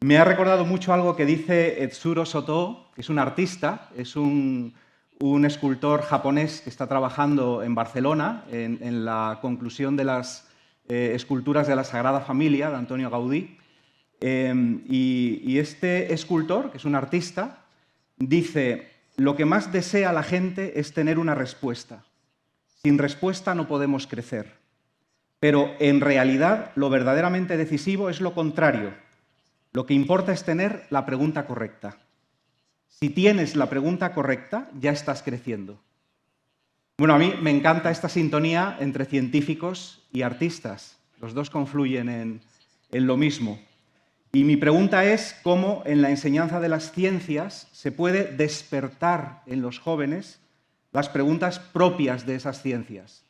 Me ha recordado mucho algo que dice Etsuro Soto, que es un artista, es un escultor japonés que está trabajando en Barcelona en la conclusión de las esculturas de la Sagrada Familia de Antonio Gaudí. Y este escultor, que es un artista, dice: lo que más desea la gente es tener una respuesta. Sin respuesta no podemos crecer. Pero en realidad lo verdaderamente decisivo es lo contrario. Lo que importa es tener la pregunta correcta. Si tienes la pregunta correcta, ya estás creciendo. Bueno, a mí me encanta esta sintonía entre científicos y artistas. Los dos confluyen en lo mismo. Y mi pregunta es cómo en la enseñanza de las ciencias se puede despertar en los jóvenes las preguntas propias de esas ciencias.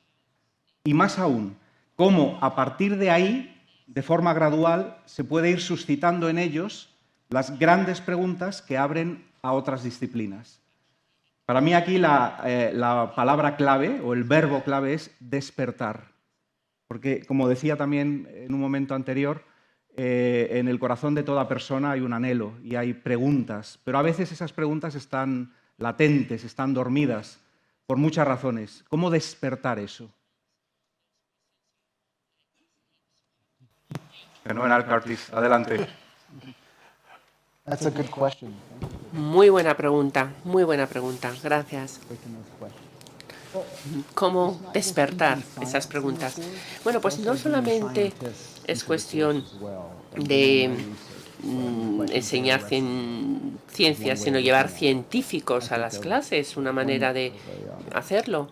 Y más aún, cómo a partir de ahí, de forma gradual, se puede ir suscitando en ellos las grandes preguntas que abren a otras disciplinas. Para mí aquí la palabra clave o el verbo clave es despertar. Porque, como decía también en un momento anterior, en el corazón de toda persona hay un anhelo y hay preguntas, pero a veces esas preguntas están latentes, están dormidas, por muchas razones. ¿Cómo despertar eso? Fenomenal, Curtis. Adelante. Muy buena pregunta, gracias. ¿Cómo despertar esas preguntas? Bueno, pues no solamente es cuestión de enseñar ciencias, sino llevar científicos a las clases, una manera de hacerlo.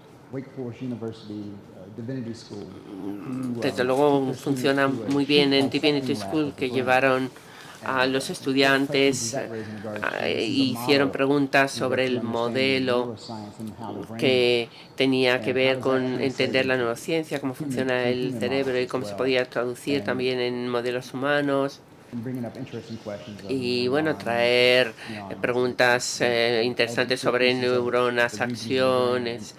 Desde luego funciona muy bien en Divinity School, que llevaron a los estudiantes, hicieron preguntas sobre el modelo que tenía que ver con entender la neurociencia, cómo funciona el cerebro y cómo se podía traducir también en modelos humanos. Y bueno, traer preguntas interesantes sobre neuronas, acciones,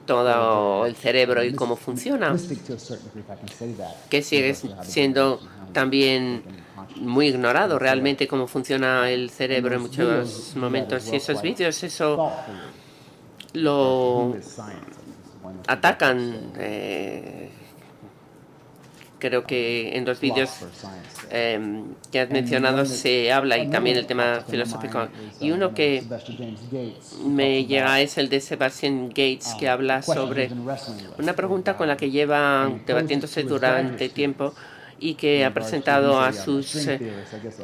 todo el cerebro y cómo funciona, que sigue siendo también muy ignorado realmente cómo funciona el cerebro en muchos momentos. Y esos vídeos, eso lo atacan. Creo que en los vídeos que has mencionado se habla, y también el tema filosófico. Y uno que me llega es el de Sebastian Gates, que habla sobre una pregunta con la que lleva debatiéndose durante tiempo y que ha presentado a sus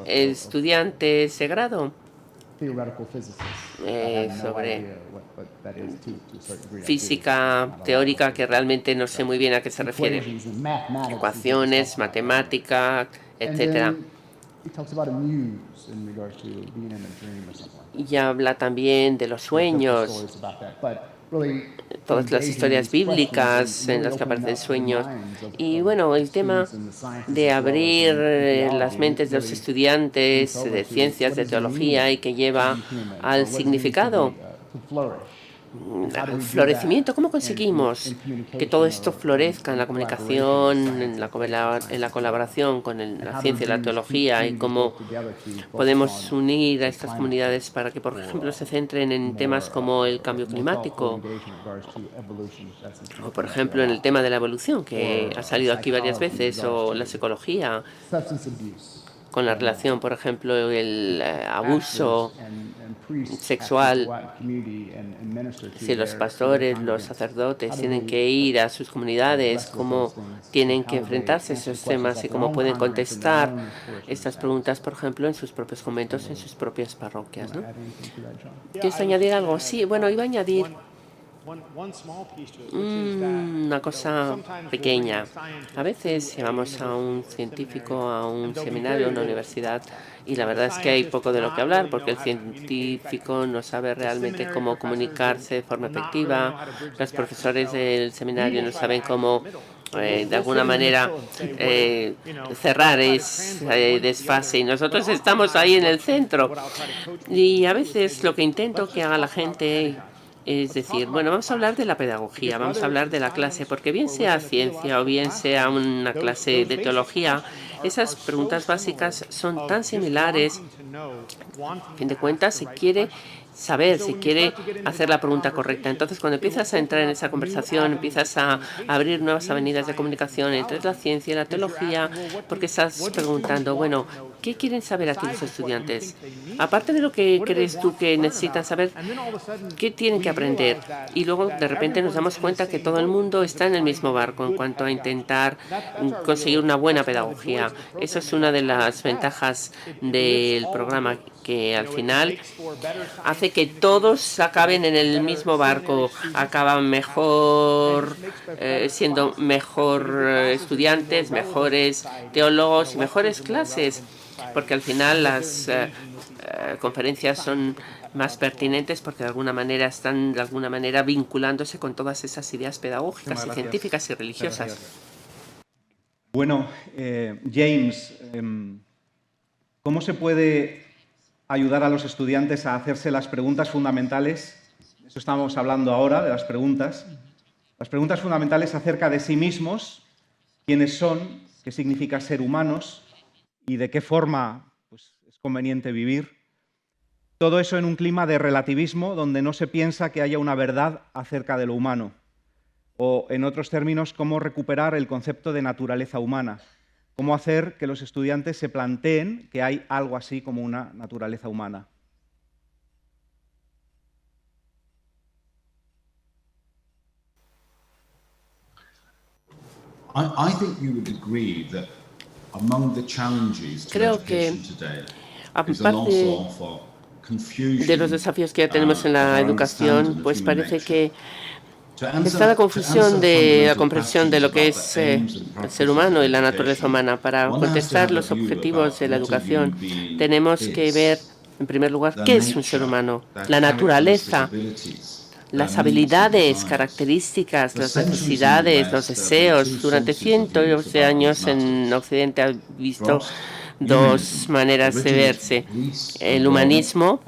estudiantes de grado sobre física teórica, que realmente no sé muy bien a qué se refiere. Ecuaciones, matemática, etcétera. Y habla también de los sueños, todas las historias bíblicas en las que aparecen sueños. Y bueno, el tema de abrir las mentes de los estudiantes de ciencias, de teología, y que lleva al significado, al florecimiento. ¿Cómo conseguimos que todo esto florezca en la comunicación, en la colaboración con la ciencia y la teología, y cómo podemos unir a estas comunidades para que, por ejemplo, se centren en temas como el cambio climático o, por ejemplo, en el tema de la evolución, que ha salido aquí varias veces, o la psicología, con la relación, por ejemplo, el abuso sexual. Si los pastores, los sacerdotes tienen que ir a sus comunidades, cómo tienen que enfrentarse a esos temas y cómo pueden contestar estas preguntas, por ejemplo, en sus propios conventos, en sus propias parroquias, ¿no? ¿Quieres añadir algo? Sí, bueno, iba a añadir una cosa pequeña. A veces llevamos a un científico a un seminario, a una universidad, y la verdad es que hay poco de lo que hablar, porque el científico no sabe realmente cómo comunicarse de forma efectiva. Los profesores del seminario no saben cómo de alguna manera cerrar ese desfase, y nosotros estamos ahí en el centro. Y a veces lo que intento que haga la gente es decir, bueno, vamos a hablar de la pedagogía, vamos a hablar de la clase, porque bien sea ciencia o bien sea una clase de teología, esas preguntas básicas son tan similares. A fin de cuentas, se quiere saber, se quiere hacer la pregunta correcta. Entonces, cuando empiezas a entrar en esa conversación, empiezas a abrir nuevas avenidas de comunicación entre la ciencia y la teología, porque estás preguntando, bueno, ¿qué quieren saber aquí los estudiantes? Aparte de lo que crees tú que necesitan saber, ¿qué tienen que aprender? Y luego, de repente, nos damos cuenta que todo el mundo está en el mismo barco en cuanto a intentar conseguir una buena pedagogía. Esa es una de las ventajas del programa, que al final hace que todos acaben en el mismo barco, acaban mejor, siendo mejor estudiantes, mejores teólogos y mejores clases, porque al final las conferencias son más pertinentes, porque de alguna manera están vinculándose con todas esas ideas pedagógicas y científicas y religiosas. Bueno, James, ¿cómo se puede ayudar a los estudiantes a hacerse las preguntas fundamentales? Eso estamos hablando ahora, de las preguntas. Las preguntas fundamentales acerca de sí mismos, quiénes son, qué significa ser humanos y de qué forma pues, es conveniente vivir. Todo eso en un clima de relativismo donde no se piensa que haya una verdad acerca de lo humano. O, en otros términos, cómo recuperar el concepto de naturaleza humana. cómo hacer que los estudiantes se planteen que hay algo así como una naturaleza humana. Creo que, aparte de los desafíos que ya tenemos en la educación, pues parece que está la confusión de la comprensión de lo que es el ser humano y la naturaleza humana. Para contestar los objetivos de la educación, tenemos que ver, en primer lugar, qué es un ser humano, la naturaleza, las habilidades, características, las necesidades, los deseos. Durante cientos de años en Occidente ha visto dos maneras de verse. El humanismo,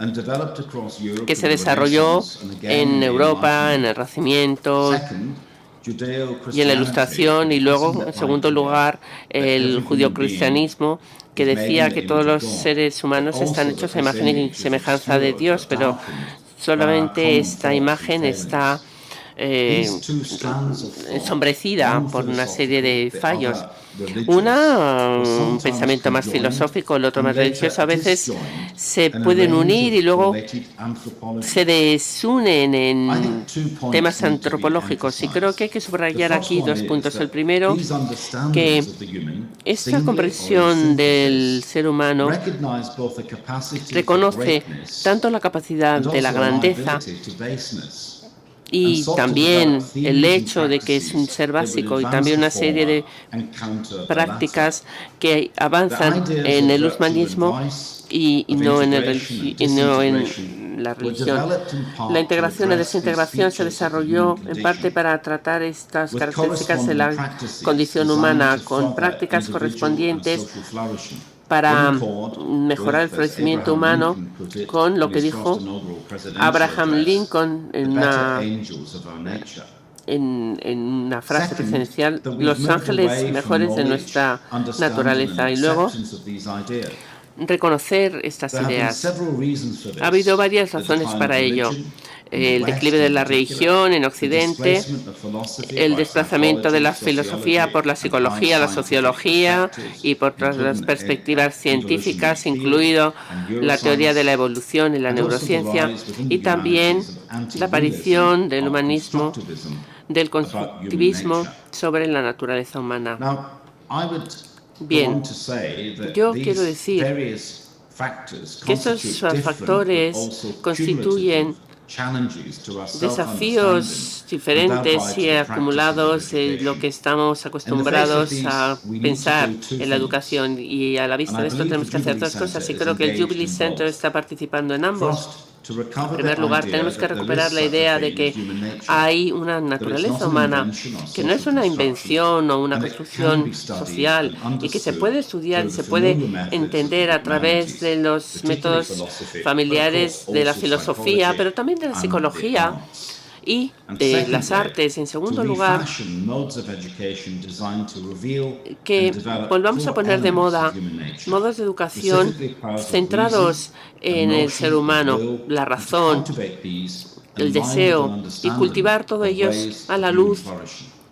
que se desarrolló en Europa, en el Renacimiento y en la Ilustración, y luego, en segundo lugar, el judeocristianismo, que decía que todos los seres humanos están hechos a imagen y semejanza de Dios, pero solamente esta imagen está ensombrecida por una serie de fallos. Un pensamiento más filosófico, el otro más religioso, a veces se pueden unir y luego se desunen en temas antropológicos. Y creo que hay que subrayar aquí dos puntos. El primero, que esta comprensión del ser humano reconoce tanto la capacidad de la grandeza y también el hecho de que es un ser básico, y también una serie de prácticas que avanzan en el humanismo y no en la religión. La integración y desintegración se desarrolló en parte para tratar estas características de la condición humana con prácticas correspondientes para mejorar el florecimiento humano, con lo que dijo Abraham Lincoln en una frase presidencial: los ángeles mejores de nuestra naturaleza. Y luego reconocer estas ideas. Ha habido varias razones para ello. El declive de la religión en Occidente, el desplazamiento de la filosofía por la psicología, la sociología y por todas las perspectivas científicas, incluido la teoría de la evolución y la neurociencia, y también la aparición del humanismo, del constructivismo sobre la naturaleza humana. Bien, yo quiero decir que estos factores constituyen desafíos diferentes y acumulados de lo que estamos acostumbrados a pensar en la educación, y a la vista de esto tenemos que hacer dos cosas, y creo que el Jubilee Center está participando en ambos. En primer lugar, tenemos que recuperar la idea de que hay una naturaleza humana que no es una invención o una construcción social, y que se puede estudiar y se puede entender a través de los métodos familiares de la filosofía, pero también de la psicología y de las artes. En segundo lugar, que volvamos a poner de moda modos de educación centrados en el ser humano, la razón, el deseo, y cultivar todo ello a la luz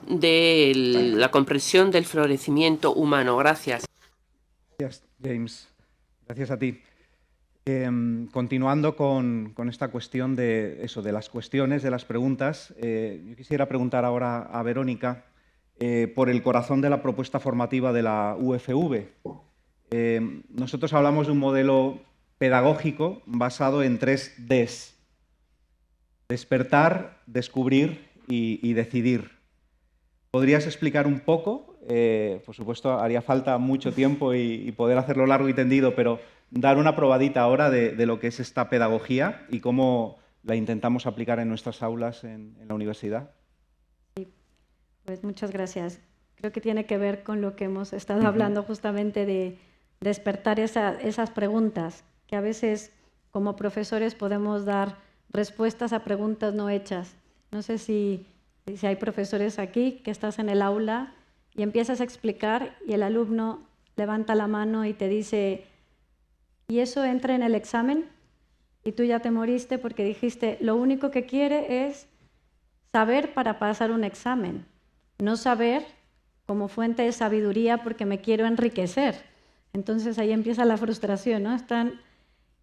de la comprensión del florecimiento humano. Gracias. Gracias, James. Gracias a ti. Continuando con esta cuestión de las cuestiones, de las preguntas, yo quisiera preguntar ahora a Verónica por el corazón de la propuesta formativa de la UFV. Nosotros hablamos de un modelo pedagógico basado en 3 Ds: despertar, descubrir y decidir. ¿Podrías explicar un poco? Por supuesto, haría falta mucho tiempo y poder hacerlo largo y tendido, pero dar una probadita ahora de lo que es esta pedagogía y cómo la intentamos aplicar en nuestras aulas en la universidad. Sí, pues muchas gracias. Creo que tiene que ver con lo que hemos estado hablando, justamente de despertar esas preguntas, que a veces como profesores podemos dar respuestas a preguntas no hechas. No sé si hay profesores aquí que estás en el aula y empiezas a explicar y el alumno levanta la mano y te dice: ¿y eso entra en el examen? Y tú ya te moriste porque dijiste, lo único que quiere es saber para pasar un examen, no saber como fuente de sabiduría porque me quiero enriquecer. Entonces ahí empieza la frustración, ¿no?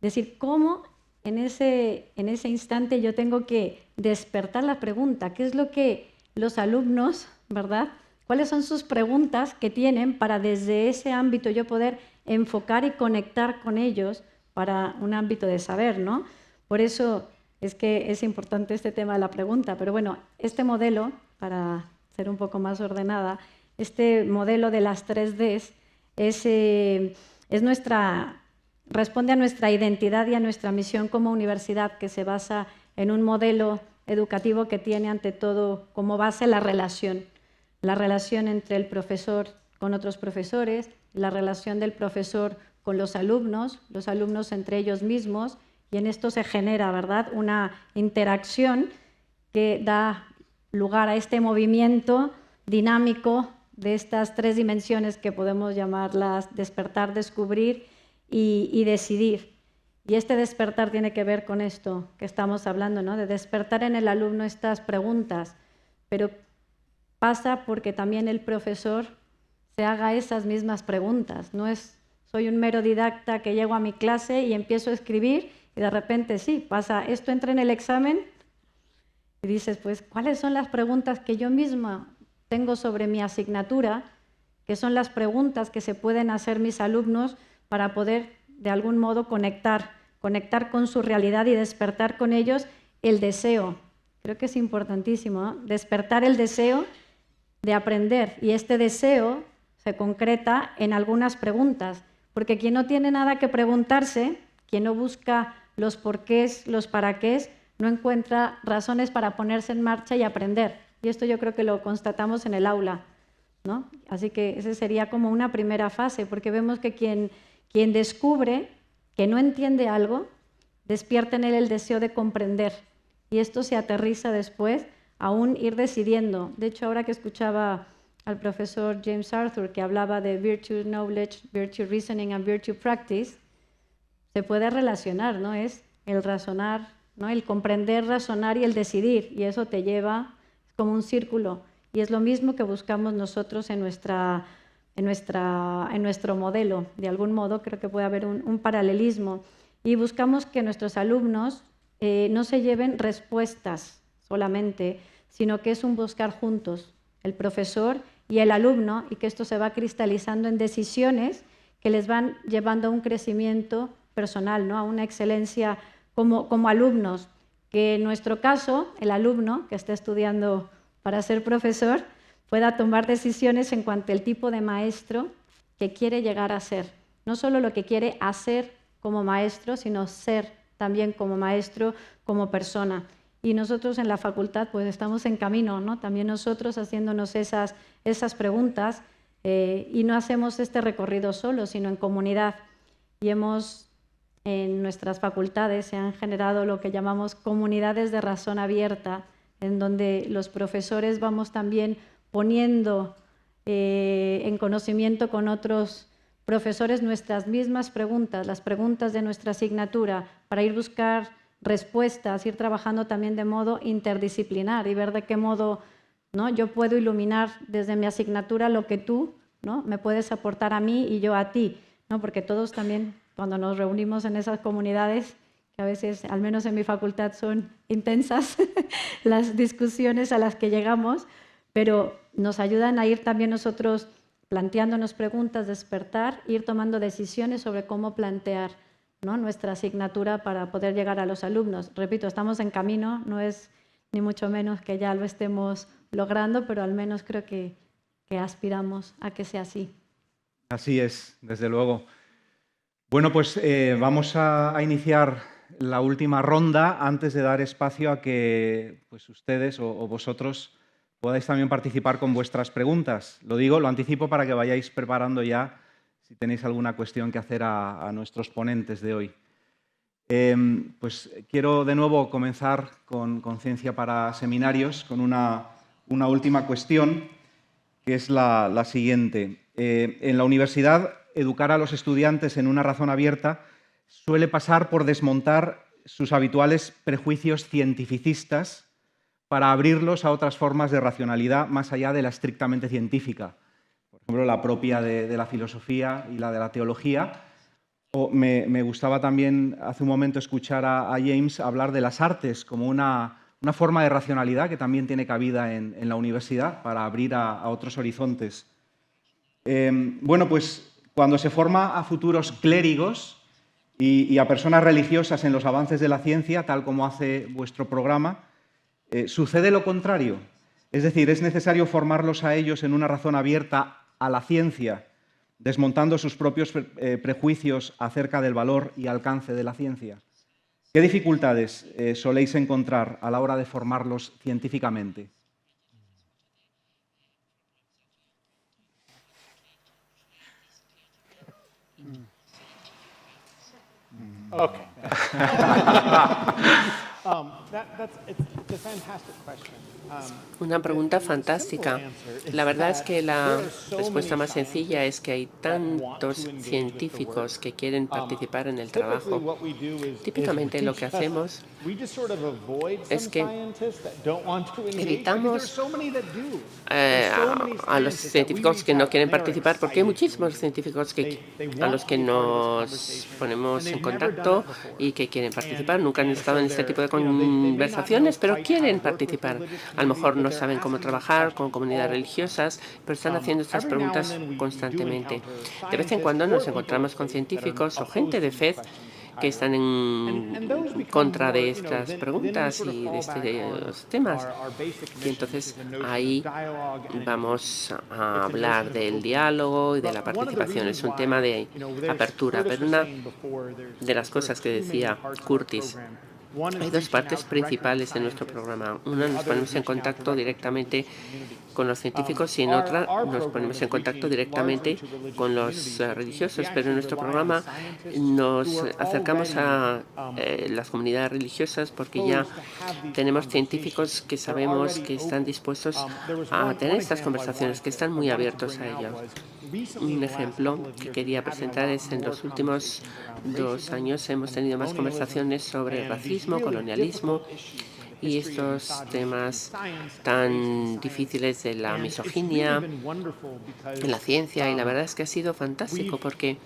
Decir, ¿cómo en ese instante yo tengo que despertar la pregunta? ¿Qué es lo que los alumnos, verdad? ¿Cuáles son sus preguntas que tienen para desde ese ámbito yo poder enfocar y conectar con ellos para un ámbito de saber, ¿no? Por eso es que es importante este tema de la pregunta. Pero bueno, este modelo, para ser un poco más ordenada, este modelo de las 3Ds responde a nuestra identidad y a nuestra misión como universidad, que se basa en un modelo educativo que tiene ante todo como base la relación entre el profesor con otros profesores, la relación del profesor con los alumnos entre ellos mismos, y en esto se genera, ¿verdad?, una interacción que da lugar a este movimiento dinámico de estas 3 dimensiones que podemos llamarlas despertar, descubrir y decidir. Y este despertar tiene que ver con esto que estamos hablando, ¿no?, de despertar en el alumno estas preguntas, pero pasa porque también el profesor se haga esas mismas preguntas. No es soy un mero didacta que llego a mi clase y empiezo a escribir y de repente sí, pasa, esto entra en el examen y dices, pues, ¿cuáles son las preguntas que yo misma tengo sobre mi asignatura? Que son las preguntas que se pueden hacer mis alumnos para poder, de algún modo, conectar con su realidad y despertar con ellos el deseo. Creo que es importantísimo, ¿no? Despertar el deseo de aprender, y este deseo se concreta en algunas preguntas, porque quien no tiene nada que preguntarse, quien no busca los porqués, los paraqués, no encuentra razones para ponerse en marcha y aprender. Y esto yo creo que lo constatamos en el aula, ¿no? Así que esa sería como una primera fase, porque vemos que quien descubre que no entiende algo, despierta en él el deseo de comprender. Y esto se aterriza después a un ir decidiendo. De hecho, ahora que escuchaba al profesor James Arthur, que hablaba de Virtue Knowledge, Virtue Reasoning and Virtue Practice, se puede relacionar, ¿no? Es el razonar, ¿no?, el comprender, razonar y el decidir, y eso te lleva como un círculo, y es lo mismo que buscamos nosotros en nuestro modelo. De algún modo creo que puede haber un paralelismo, y buscamos que nuestros alumnos no se lleven respuestas solamente, sino que es un buscar juntos, el profesor y el alumno, y que esto se va cristalizando en decisiones que les van llevando a un crecimiento personal, ¿no?, a una excelencia como alumnos, que en nuestro caso el alumno que está estudiando para ser profesor pueda tomar decisiones en cuanto al tipo de maestro que quiere llegar a ser. No solo lo que quiere hacer como maestro, sino ser también como maestro, como persona. Y nosotros en la facultad pues estamos en camino, ¿no?, también nosotros haciéndonos esas preguntas, y no hacemos este recorrido solo, sino en comunidad. Y en nuestras facultades se han generado lo que llamamos comunidades de razón abierta, en donde los profesores vamos también poniendo en conocimiento con otros profesores nuestras mismas preguntas, las preguntas de nuestra asignatura, para ir buscar respuestas, ir trabajando también de modo interdisciplinar y ver de qué modo, ¿no?, yo puedo iluminar desde mi asignatura lo que tú, ¿no?, me puedes aportar a mí y yo a ti, ¿no?, porque todos también, cuando nos reunimos en esas comunidades, que a veces, al menos en mi facultad, son intensas las discusiones a las que llegamos, pero nos ayudan a ir también nosotros planteándonos preguntas, despertar, ir tomando decisiones sobre cómo plantear, ¿no?, nuestra asignatura para poder llegar a los alumnos. Repito, estamos en camino, no es ni mucho menos que ya lo estemos logrando, pero al menos creo que aspiramos a que sea así. Así es, desde luego. Bueno, pues vamos a iniciar la última ronda antes de dar espacio a que pues, ustedes o vosotros podáis también participar con vuestras preguntas. Lo digo, lo anticipo para que vayáis preparando ya si tenéis alguna cuestión que hacer a nuestros ponentes de hoy. Pues quiero de nuevo comenzar con Ciencia para Seminarios con una última cuestión, que es la siguiente. En la universidad, educar a los estudiantes en una razón abierta suele pasar por desmontar sus habituales prejuicios cientificistas para abrirlos a otras formas de racionalidad más allá de la estrictamente científica. ejemplo, la propia de la filosofía y la de la teología. O me gustaba también hace un momento escuchar a James hablar de las artes como una forma de racionalidad que también tiene cabida en la universidad para abrir a otros horizontes. Bueno, pues cuando se forma a futuros clérigos y a personas religiosas en los avances de la ciencia, tal como hace vuestro programa, sucede lo contrario. Es decir, es necesario formarlos a ellos en una razón abierta a la ciencia, desmontando sus propios prejuicios acerca del valor y alcance de la ciencia. ¿Qué dificultades soléis encontrar a la hora de formarlos científicamente? Okay. It's a fantastic question. Una pregunta fantástica. La verdad es que la respuesta más sencilla es que hay tantos científicos que quieren participar en el trabajo. Típicamente lo que hacemos es que evitamos a los científicos que no quieren participar, porque hay muchísimos científicos a los que nos ponemos en contacto y que quieren participar. Nunca han estado en este tipo de conversaciones, pero quieren participar. A lo mejor no saben cómo trabajar con comunidades religiosas, pero están haciendo estas preguntas constantemente. De vez en cuando nos encontramos con científicos o gente de fe que están en contra de estas preguntas y de estos temas. Y entonces ahí vamos a hablar del diálogo y de la participación. Es un tema de apertura, pero una de las cosas que decía Curtis, hay dos partes principales en nuestro programa. Una, nos ponemos en contacto directamente con los científicos y en otra nos ponemos en contacto directamente con los religiosos. Pero en nuestro programa nos acercamos a las comunidades religiosas porque ya tenemos científicos que sabemos que están dispuestos a tener estas conversaciones, que están muy abiertos a ello. Un ejemplo que quería presentar es en los últimos 2 años hemos tenido más conversaciones sobre racismo, colonialismo y estos temas tan difíciles de la misoginia en la ciencia. Y la verdad es que ha sido fantástico porque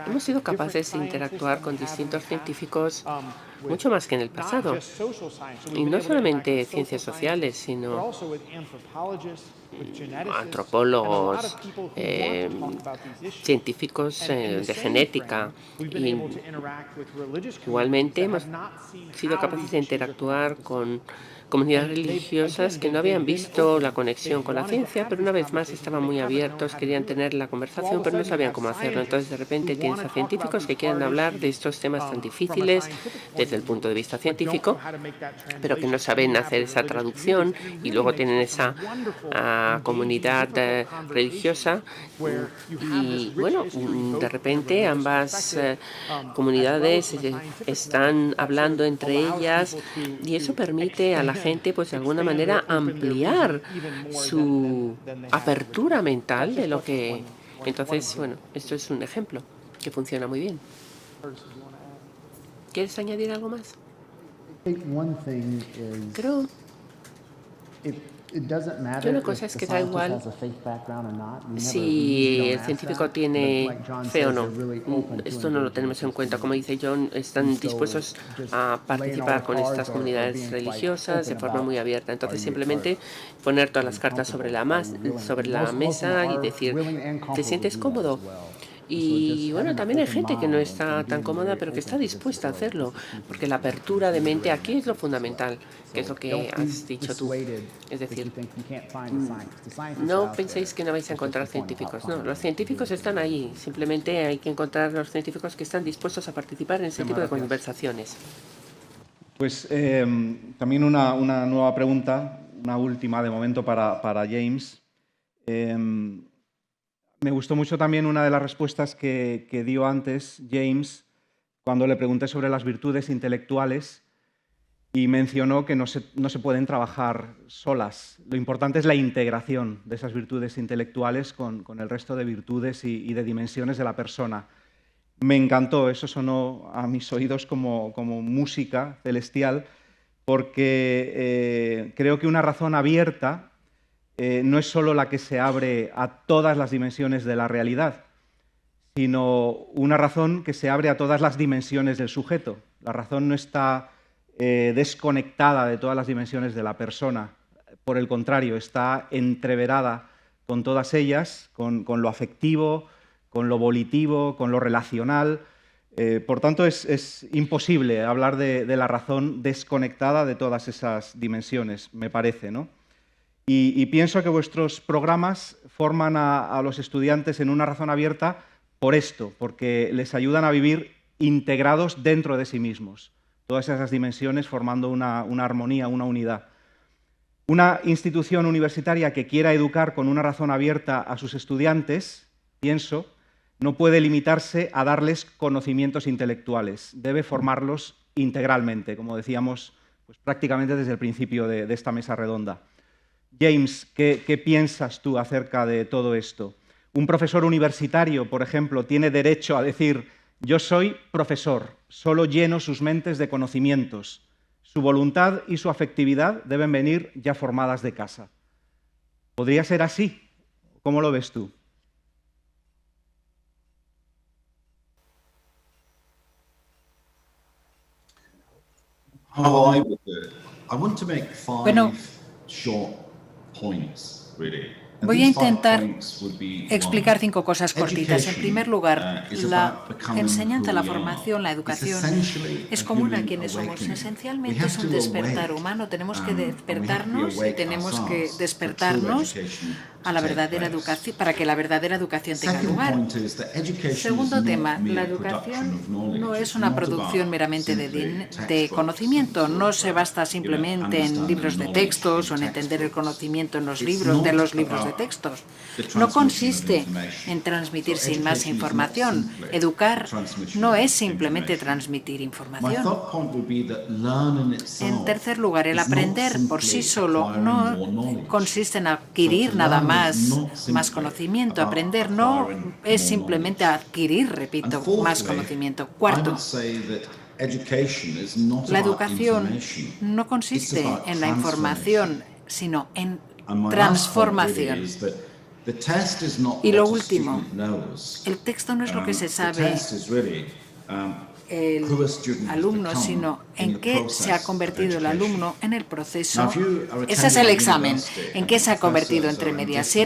hemos sido capaces de interactuar con distintos científicos mucho más que en el pasado. Y no solamente ciencias sociales, sino antropólogos, científicos de genética. Y igualmente hemos sido capaces de interactuar con comunidades religiosas que no habían visto la conexión con la ciencia, pero una vez más estaban muy abiertos, querían tener la conversación, pero no sabían cómo hacerlo. Entonces, de repente tienes a científicos que quieren hablar de estos temas tan difíciles desde el punto de vista científico, pero que no saben hacer esa traducción, y luego tienen esa comunidad religiosa y, bueno, de repente ambas comunidades están hablando entre ellas y eso permite a la gente, pues de alguna manera, ampliar su apertura mental de lo que... Entonces, bueno, esto es un ejemplo que funciona muy bien. ¿Quieres añadir algo más? Creo que una cosa es que da igual si el científico tiene fe o no. Esto no lo tenemos en cuenta. Como dice John, están dispuestos a participar con estas comunidades religiosas de forma muy abierta. Entonces, simplemente poner todas las cartas sobre la mesa y decir, ¿te sientes cómodo? Y bueno, también hay gente que no está tan cómoda, pero que está dispuesta a hacerlo, porque la apertura de mente aquí es lo fundamental, que es lo que has dicho tú. Es decir, no penséis que no vais a encontrar científicos. No, los científicos están ahí. Simplemente hay que encontrar los científicos que están dispuestos a participar en ese tipo de conversaciones. Pues también una nueva pregunta, una última de momento para James. Me gustó mucho también una de las respuestas que dio antes James cuando le pregunté sobre las virtudes intelectuales y mencionó que no se pueden trabajar solas. Lo importante es la integración de esas virtudes intelectuales con el resto de virtudes y de dimensiones de la persona. Me encantó, eso sonó a mis oídos como música celestial, porque creo que una razón abierta no es solo la que se abre a todas las dimensiones de la realidad, sino una razón que se abre a todas las dimensiones del sujeto. La razón no está desconectada de todas las dimensiones de la persona. Por el contrario, está entreverada con todas ellas, con lo afectivo, con lo volitivo, con lo relacional. Por tanto, es imposible hablar de la razón desconectada de todas esas dimensiones, me parece, ¿no? Y pienso que vuestros programas forman a los estudiantes en una razón abierta por esto, porque les ayudan a vivir integrados dentro de sí mismos, todas esas dimensiones formando una armonía, una unidad. Una institución universitaria que quiera educar con una razón abierta a sus estudiantes, pienso, no puede limitarse a darles conocimientos intelectuales, debe formarlos integralmente, como decíamos, pues prácticamente desde el principio de esta mesa redonda. James, ¿qué piensas tú acerca de todo esto? Un profesor universitario, por ejemplo, tiene derecho a decir: yo soy profesor, solo lleno sus mentes de conocimientos. Su voluntad y su afectividad deben venir ya formadas de casa. ¿Podría ser así? ¿Cómo lo ves tú? Bueno, voy a intentar explicar 5 cosas cortitas. En primer lugar, la enseñanza, la formación, la educación es común a quienes somos. Esencialmente es un despertar humano. Tenemos que despertarnos y tenemos que despertarnos a la verdadera educación, para que la verdadera educación tenga lugar. Segundo tema, la educación no es una producción meramente de conocimiento. No se basta simplemente en libros de textos o en entender el conocimiento en los libros de textos. No consiste en transmitir sin más información. Educar no es simplemente transmitir información. En tercer lugar, el aprender por sí solo no consiste en adquirir nada más conocimiento. Aprender no es simplemente adquirir, repito, más conocimiento. Cuarto, la educación no consiste en la información, sino en transformación. Y lo último, el texto no es lo que se sabe el alumno, sino en qué se ha convertido el alumno en el proceso. Ese es el examen, en qué se ha convertido entre medias. Si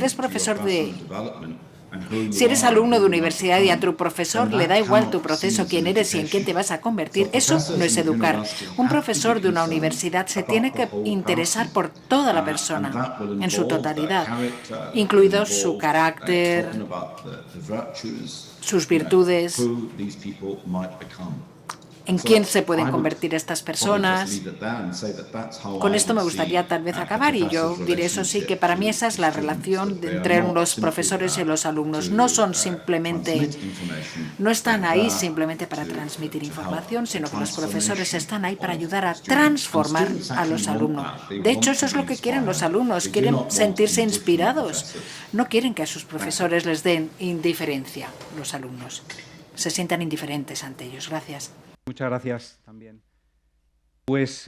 eres alumno de universidad y a tu profesor le da igual tu proceso, quién eres y en quién te vas a convertir, eso no es educar. Un profesor de una universidad se tiene que interesar por toda la persona, en su totalidad, incluido su carácter, sus virtudes, en quién se pueden convertir estas personas. Con esto me gustaría tal vez acabar y yo diré, eso sí, que para mí esa es la relación entre los profesores y los alumnos. No están ahí simplemente para transmitir información, sino que los profesores están ahí para ayudar a transformar a los alumnos. De hecho, eso es lo que quieren los alumnos, quieren sentirse inspirados. No quieren que a sus profesores les den indiferencia los alumnos. Se sientan indiferentes ante ellos. Gracias. Muchas gracias también. Pues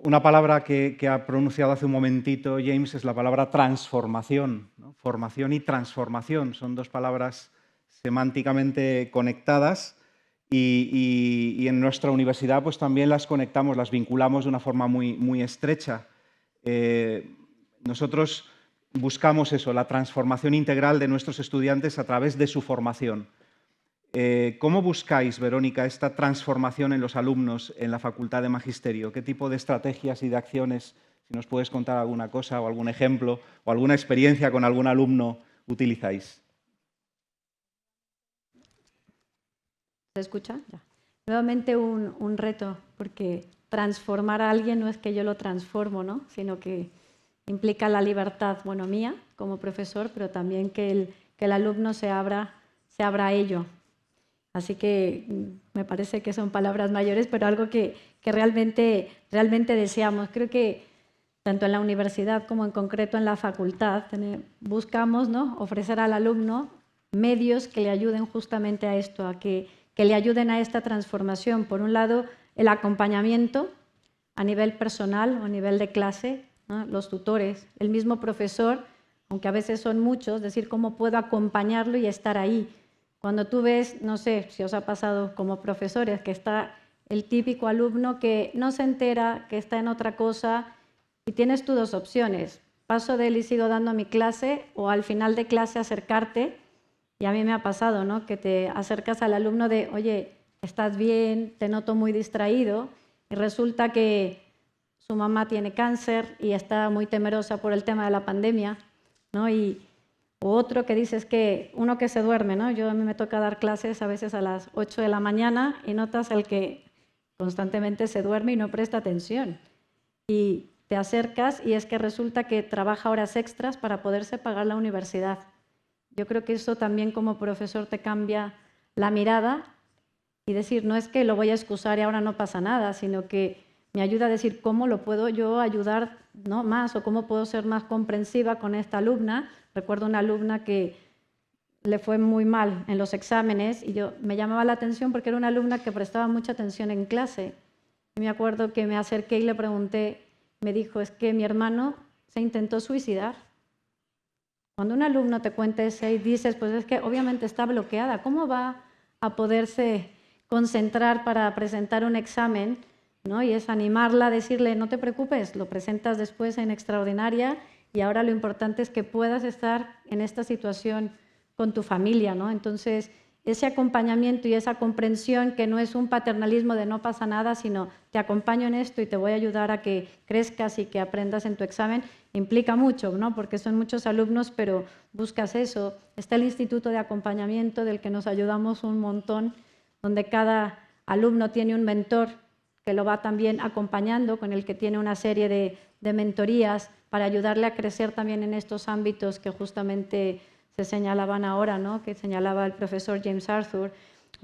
una palabra que ha pronunciado hace un momentito James es la palabra transformación, ¿no? Formación y transformación son dos palabras semánticamente conectadas y en nuestra universidad pues también las conectamos, las vinculamos de una forma muy estrecha. Nosotros buscamos eso, la transformación integral de nuestros estudiantes a través de su formación. ¿Cómo buscáis, Verónica, esta transformación en los alumnos en la Facultad de Magisterio? ¿Qué tipo de estrategias y de acciones, si nos puedes contar alguna cosa o algún ejemplo o alguna experiencia con algún alumno, utilizáis? ¿Se escucha? Ya. Nuevamente un reto, porque transformar a alguien no es que yo lo transformo, ¿no? Sino que implica la libertad, bueno, mía como profesor, pero también que el alumno se abra a ello. Así que me parece que son palabras mayores, pero algo que realmente deseamos. Creo que tanto en la universidad como en concreto en la facultad buscamos, ¿no?, ofrecer al alumno medios que le ayuden justamente a esto, a que le ayuden a esta transformación. Por un lado, el acompañamiento a nivel personal o a nivel de clase, ¿no? Los tutores, el mismo profesor, aunque a veces son muchos, decir cómo puedo acompañarlo y estar ahí. Cuando tú ves, no sé si os ha pasado como profesores, que está el típico alumno que no se entera, que está en otra cosa, y tienes tú dos opciones. Paso de él y sigo dando mi clase, o al final de clase acercarte, y a mí me ha pasado, ¿no? Que te acercas al alumno de, oye, ¿estás bien? Te noto muy distraído, y resulta que su mamá tiene cáncer y está muy temerosa por el tema de la pandemia, ¿no? O otro que dices que uno que se duerme, ¿no? A mí me toca dar clases a veces a las 8 de la mañana y notas al que constantemente se duerme y no presta atención. Y te acercas y es que resulta que trabaja horas extras para poderse pagar la universidad. Yo creo que eso también como profesor te cambia la mirada y decir, no es que lo voy a excusar y ahora no pasa nada, sino que me ayuda a decir cómo lo puedo yo ayudar, ¿no? más, o cómo puedo ser más comprensiva con esta alumna. Recuerdo una alumna que le fue muy mal en los exámenes y me llamaba la atención porque era una alumna que prestaba mucha atención en clase. Y me acuerdo que me acerqué y le pregunté, me dijo, es que mi hermano se intentó suicidar. Cuando un alumno te cuenta eso y dices, pues es que obviamente está bloqueada, ¿cómo va a poderse concentrar para presentar un examen? ¿No? Y es animarla, decirle, no te preocupes, lo presentas después en extraordinaria y ahora lo importante es que puedas estar en esta situación con tu familia, ¿no? Entonces, ese acompañamiento y esa comprensión que no es un paternalismo de no pasa nada, sino te acompaño en esto y te voy a ayudar a que crezcas y que aprendas en tu examen, implica mucho, ¿no? Porque son muchos alumnos, pero buscas eso. Está el Instituto de Acompañamiento del que nos ayudamos un montón, donde cada alumno tiene un mentor que lo va también acompañando, con el que tiene una serie de mentorías para ayudarle a crecer también en estos ámbitos que justamente se señalaban ahora, ¿no? Que señalaba el profesor James Arthur.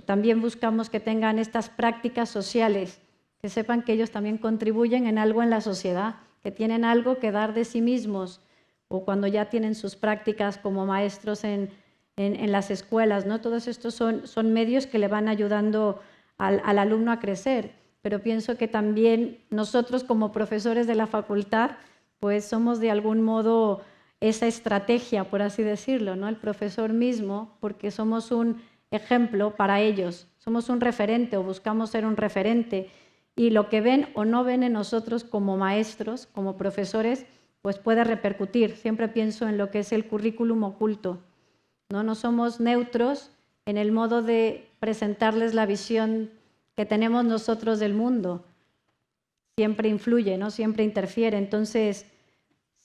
También buscamos que tengan estas prácticas sociales, que sepan que ellos también contribuyen en algo en la sociedad, que tienen algo que dar de sí mismos, o cuando ya tienen sus prácticas como maestros en las escuelas, ¿no? Todos estos son medios que le van ayudando al alumno a crecer. Pero pienso que también nosotros como profesores de la facultad, pues somos de algún modo esa estrategia, por así decirlo, ¿no? El profesor mismo, porque somos un ejemplo para ellos, somos un referente o buscamos ser un referente y lo que ven o no ven en nosotros como maestros, como profesores, pues puede repercutir. Siempre pienso en lo que es el currículum oculto, ¿no? No somos neutros en el modo de presentarles la visión que tenemos nosotros del mundo. Siempre influye, ¿no? Siempre interfiere. Entonces,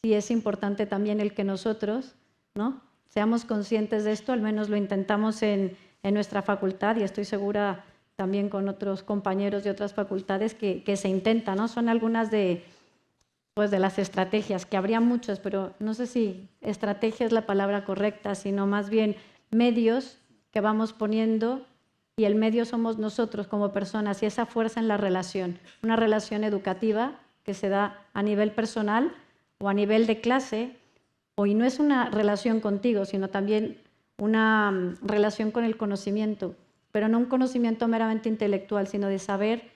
sí es importante también el que nosotros, ¿no? seamos conscientes de esto, al menos lo intentamos en nuestra facultad y estoy segura también con otros compañeros de otras facultades que se intenta, ¿no? Son algunas de las estrategias, que habría muchas, pero no sé si estrategia es la palabra correcta, sino más bien medios que vamos poniendo y el medio somos nosotros como personas y esa fuerza en la relación, una relación educativa que se da a nivel personal o a nivel de clase, y no es una relación contigo, sino también una relación con el conocimiento, pero no un conocimiento meramente intelectual, sino de saber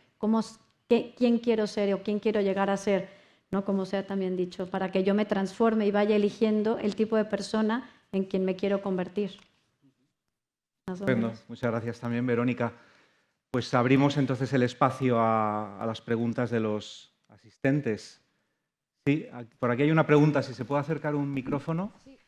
quién quiero ser o quién quiero llegar a ser, ¿no? Como se ha también dicho, para que yo me transforme y vaya eligiendo el tipo de persona en quien me quiero convertir. Bueno, muchas gracias también, Verónica. Pues abrimos entonces el espacio a las preguntas de los asistentes. Sí, por aquí hay una pregunta, si se puede acercar un micrófono. Sí.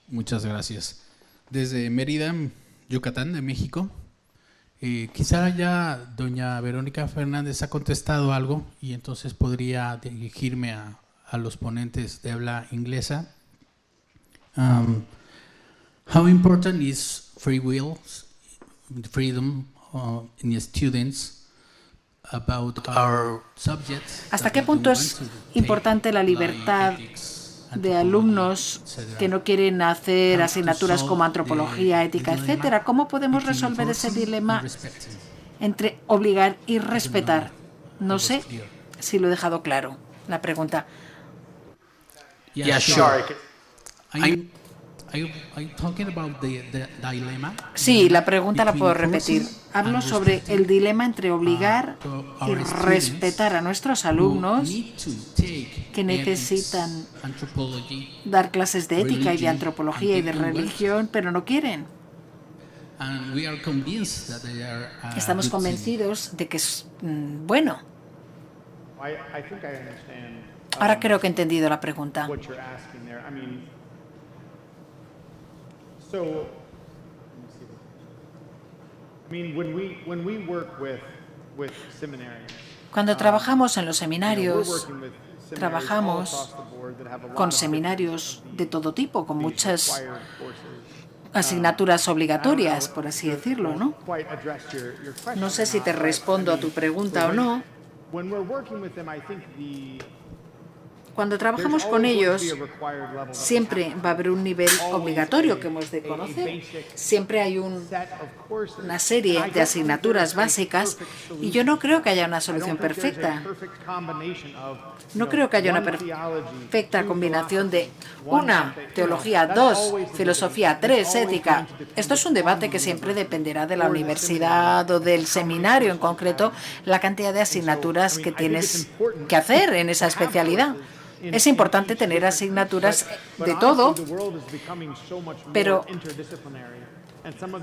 Muchas gracias. Desde Mérida, Yucatán, de México. Quizá ya doña Verónica Fernández ha contestado algo y entonces podría dirigirme a los ponentes de habla inglesa. How important is free will, freedom in students about our subjects? ¿Hasta qué punto es importante la libertad de alumnos que no quieren hacer asignaturas como antropología, ética, etcétera? ¿Cómo podemos resolver ese dilema entre obligar y respetar? No sé si lo he dejado claro, la pregunta. Yeah, Sorry. Are you talking about the dilemma? Sí, la pregunta la puedo between repetir. forcing Hablo and sobre respecting, el dilema entre obligar y our students respetar a nuestros who alumnos need to take que necesitan ethics, anthropology, dar clases de ética y de religion, antropología y de and they do well. religión, pero no quieren. and we are convinced that they are Estamos good convencidos de que es bueno. I think I understand Ahora creo que he entendido la pregunta. what you're asking there. I mean, so, let me see. I mean, when we work with seminarians, Cuando trabajamos en los we're seminarios, working with seminarios all trabajamos across the board that have a lot con of seminarios de todo tipo, con muchas required courses. asignaturas obligatorias, por así decirlo, ¿no? Quite address your question No sé si te or not, but, respondo I a tu mean, pregunta o no. when we're working with them, I think Cuando there's trabajamos con always going to ellos, be a required level that we siempre have to va a haber un nivel always obligatorio que a- hemos de a conocer. basic Siempre hay set of courses. una serie And I de don't asignaturas think there's a básicas perfect y yo no creo que haya una solution. solución I don't think there's a perfecta. perfect combination of, No you creo que haya know, una one theology, perfecta two combinación de philosophy, one una ethic, teología, you know, dos that's always the filosofía, debate. tres It's always ética. going to depend Esto es un debate que upon siempre the dependerá de la or the universidad o del seminario en concreto, la cantidad de asignaturas que tienes que hacer en esa especialidad. Es importante tener asignaturas de todo, pero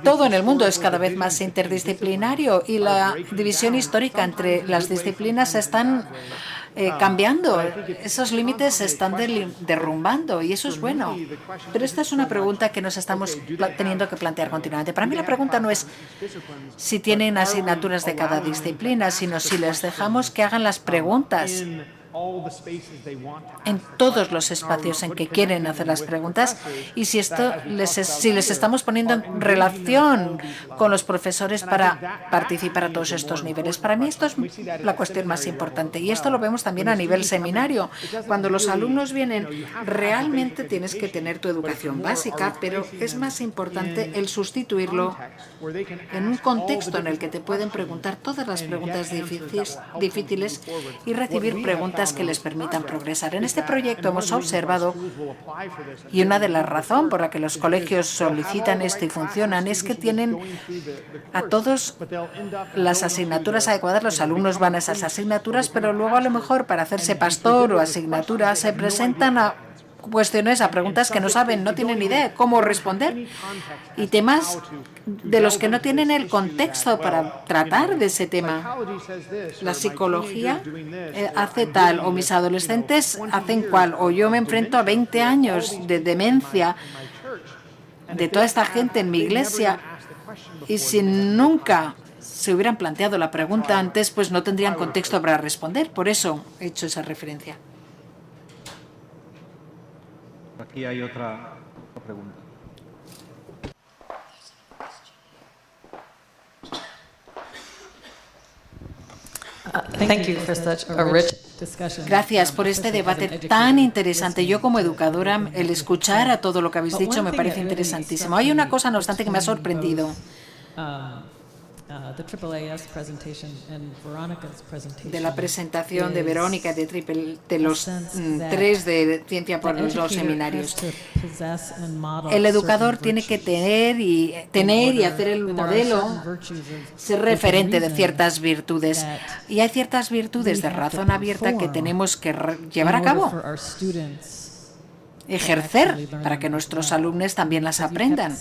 todo en el mundo es cada vez más interdisciplinario y la división histórica entre las disciplinas están cambiando. Esos límites se están derrumbando y eso es bueno. Pero esta es una pregunta que nos estamos teniendo que plantear continuamente. Para mí la pregunta no es si tienen asignaturas de cada disciplina, sino si les dejamos que hagan las preguntas en todos los espacios en que quieren hacer las preguntas y si les estamos poniendo en relación con los profesores para participar a todos estos niveles. Para mí esto es la cuestión más importante y esto lo vemos también a nivel seminario. Cuando los alumnos vienen, realmente tienes que tener tu educación básica, pero es más importante el sustituirlo en un contexto en el que te pueden preguntar todas las preguntas difíciles y recibir preguntas que les permitan progresar. En este proyecto hemos observado, y una de las razones por la que los colegios solicitan esto y funcionan, es que tienen a todos las asignaturas adecuadas, los alumnos van a esas asignaturas, pero luego a lo mejor para hacerse pastor o asignatura se presentan a cuestiones, a preguntas que no saben, no tienen ni idea de cómo responder y temas de los que no tienen el contexto para tratar de ese tema. La psicología hace tal o mis adolescentes hacen cual o yo me enfrento a 20 años de demencia de toda esta gente en mi iglesia y si nunca se hubieran planteado la pregunta antes, pues no tendrían contexto para responder. Por eso he hecho esa referencia. Aquí hay otra pregunta. Gracias por este debate tan interesante. Yo como educadora, el escuchar a todo lo que habéis dicho me parece interesantísimo. Hay una cosa, no obstante, que me ha sorprendido. De la presentación de Verónica y de los tres de Ciencia por los dos seminarios. El educador tiene que tener y hacer el modelo, ser referente de ciertas virtudes. Y hay ciertas virtudes de razón abierta que tenemos que llevar a cabo, ejercer para que nuestros alumnos también las aprendan.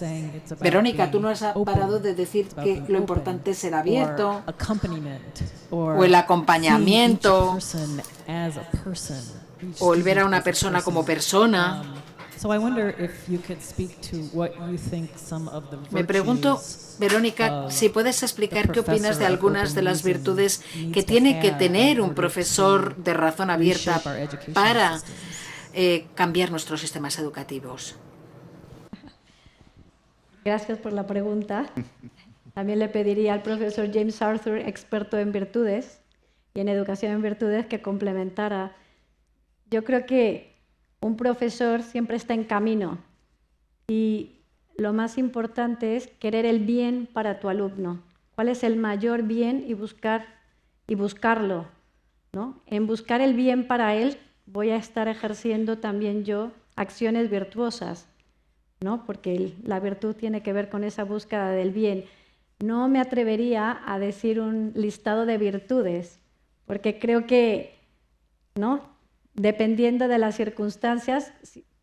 Verónica, tú no has parado de decir que lo importante es ser abierto o el acompañamiento o el ver a una persona como persona. Me pregunto, Verónica, si puedes explicar qué opinas de algunas de las virtudes que tiene que tener un profesor de razón abierta para cambiar nuestros sistemas educativos. Gracias por la pregunta. También le pediría al profesor James Arthur, experto en virtudes y en educación en virtudes, que complementara. Yo creo que un profesor siempre está en camino y lo más importante es querer el bien para tu alumno. ¿Cuál es el mayor bien y buscarlo? ¿no? En buscar el bien para él voy a estar ejerciendo también yo acciones virtuosas, ¿no? Porque la virtud tiene que ver con esa búsqueda del bien. No me atrevería a decir un listado de virtudes, porque creo que, ¿no? Dependiendo de las circunstancias,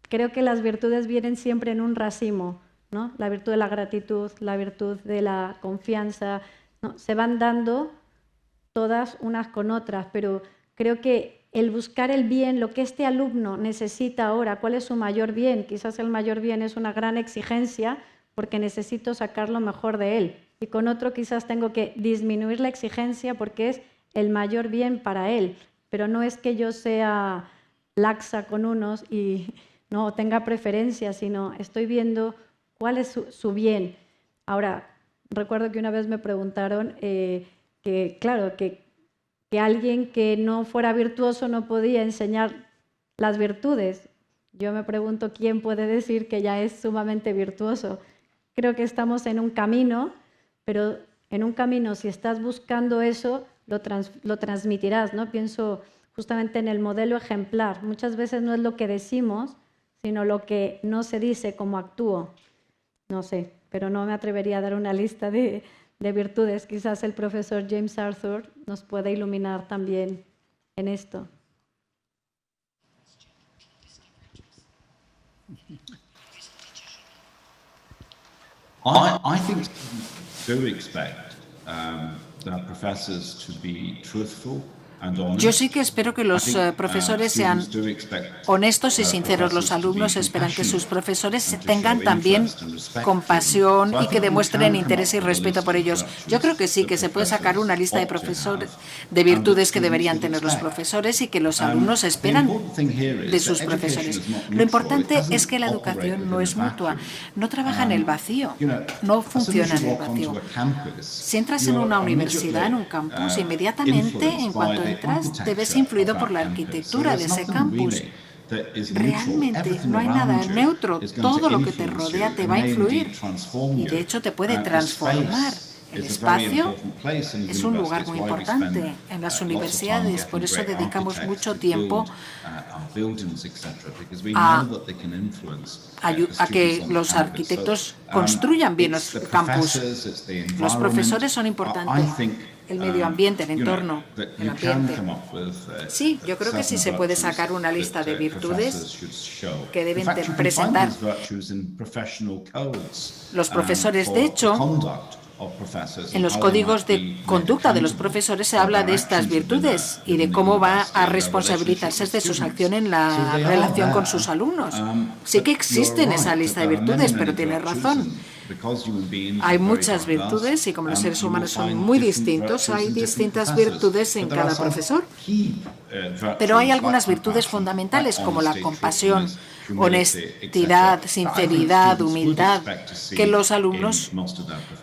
creo que las virtudes vienen siempre en un racimo, ¿no? La virtud de la gratitud, la virtud de la confianza, ¿no? Se van dando todas unas con otras, pero creo que el buscar el bien, lo que este alumno necesita ahora, ¿cuál es su mayor bien? Quizás el mayor bien es una gran exigencia porque necesito sacar lo mejor de él. Y con otro quizás tengo que disminuir la exigencia porque es el mayor bien para él. Pero no es que yo sea laxa con unos y no tenga preferencias, sino estoy viendo cuál es su bien. Ahora, recuerdo que una vez me preguntaron que, claro, que alguien que no fuera virtuoso no podía enseñar las virtudes. Yo me pregunto quién puede decir que ya es sumamente virtuoso. Creo que estamos en un camino, pero en un camino, si estás buscando eso, lo transmitirás, ¿no? Pienso justamente en el modelo ejemplar. Muchas veces no es lo que decimos, sino lo que no se dice, cómo actúo. No sé, pero no me atrevería a dar una lista de virtudes. Quizás el profesor James Arthur nos puede iluminar también en esto. I think do expect the professors to be truthful. Yo sí que espero que los profesores sean honestos y sinceros. Los alumnos esperan que sus profesores tengan también compasión y que demuestren interés y respeto por ellos. Yo creo que sí, que se puede sacar una lista de profesores, de virtudes que deberían tener los profesores y que los alumnos esperan de sus profesores. Lo importante es que la educación no es mutua, no trabaja en el vacío, no funciona en el vacío. Si entras en una universidad, en un campus, inmediatamente, en cuanto entras, te ves influido por la arquitectura de ese campus. Realmente no hay nada neutro, todo lo que te rodea te va a influir y de hecho te puede transformar. El espacio es un lugar muy importante en las universidades, por eso dedicamos mucho tiempo a que los arquitectos construyan bien los campus. Los profesores son importantes. El medio ambiente, el entorno, el ambiente. Sí, yo creo que sí se puede sacar una lista de virtudes que deben presentar los profesores. De hecho, en los códigos de conducta de los profesores se habla de estas virtudes y de cómo va a responsabilizarse de sus acciones en la relación con sus alumnos. Sí que existen esa lista de virtudes, pero tienes razón. Hay muchas virtudes y como los seres humanos son muy distintos, hay distintas virtudes en cada profesor. Pero hay algunas virtudes fundamentales como la compasión, honestidad, sinceridad, humildad, que los alumnos,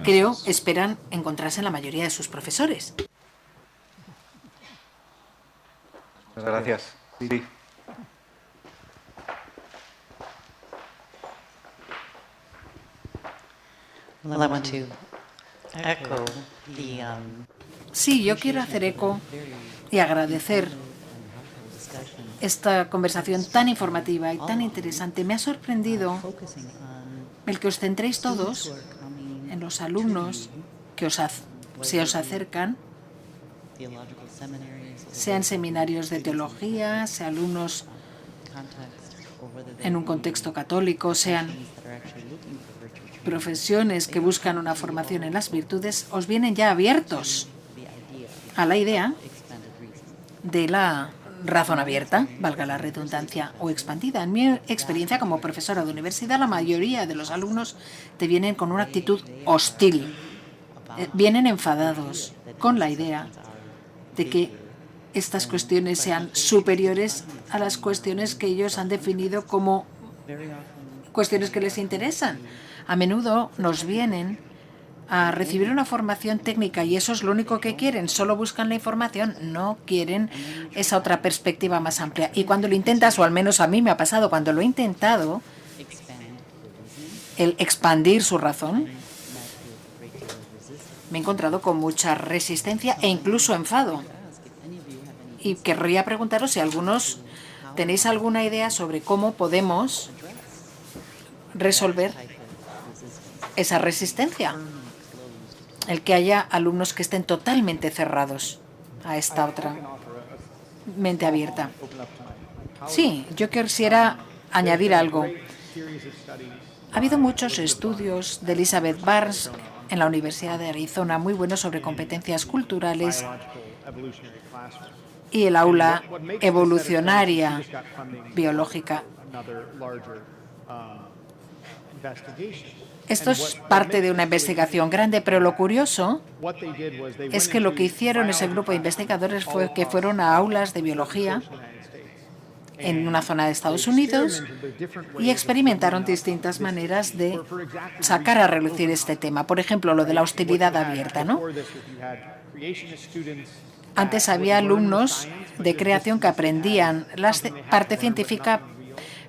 creo, esperan encontrarse en la mayoría de sus profesores. Muchas gracias. Sí. Sí, yo quiero hacer eco y agradecer esta conversación tan informativa y tan interesante. Me ha sorprendido el que os centréis todos en los alumnos que se os acercan, sean seminarios de teología, sean alumnos en un contexto católico, sean profesiones que buscan una formación en las virtudes, os vienen ya abiertos a la idea de la razón abierta, valga la redundancia, o expandida. En mi experiencia como profesora de universidad, la mayoría de los alumnos te vienen con una actitud hostil. Vienen enfadados con la idea de que estas cuestiones sean superiores a las cuestiones que ellos han definido como cuestiones que les interesan. A menudo nos vienen a recibir una formación técnica y eso es lo único que quieren. Solo buscan la información, no quieren esa otra perspectiva más amplia. Y cuando lo intentas, o al menos a mí me ha pasado, cuando lo he intentado, el expandir su razón, me he encontrado con mucha resistencia e incluso enfado. Y querría preguntaros si algunos tenéis alguna idea sobre cómo podemos resolver esa resistencia. El que haya alumnos que estén totalmente cerrados a esta otra mente abierta. Sí, yo quisiera añadir algo. Ha habido muchos estudios de Elizabeth Barnes en la Universidad de Arizona muy buenos sobre competencias culturales y el aula evolucionaria biológica. Esto es parte de una investigación grande, pero lo curioso es que lo que hicieron ese grupo de investigadores fue que fueron a aulas de biología en una zona de Estados Unidos y experimentaron distintas maneras de sacar a relucir este tema. Por ejemplo, lo de la hostilidad abierta, ¿no? Antes había alumnos de creación que aprendían la parte científica,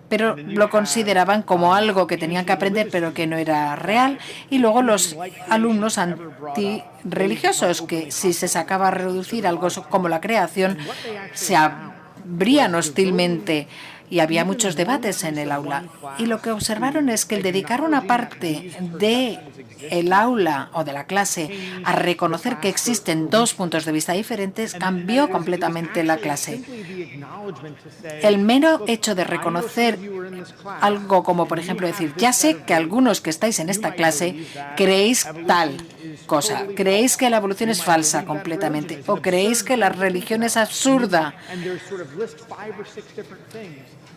pero lo consideraban como algo que tenían que aprender, pero que no era real. Y luego los alumnos antirreligiosos, que si se sacaba a reducir algo como la creación, se abrían hostilmente. Y había muchos debates en el aula. Y lo que observaron es que el dedicar una parte del aula o de la clase a reconocer que existen dos puntos de vista diferentes cambió completamente la clase. El mero hecho de reconocer algo como, por ejemplo, decir, ya sé que algunos que estáis en esta clase creéis tal cosa, creéis que la evolución es falsa completamente, o creéis que la religión es absurda.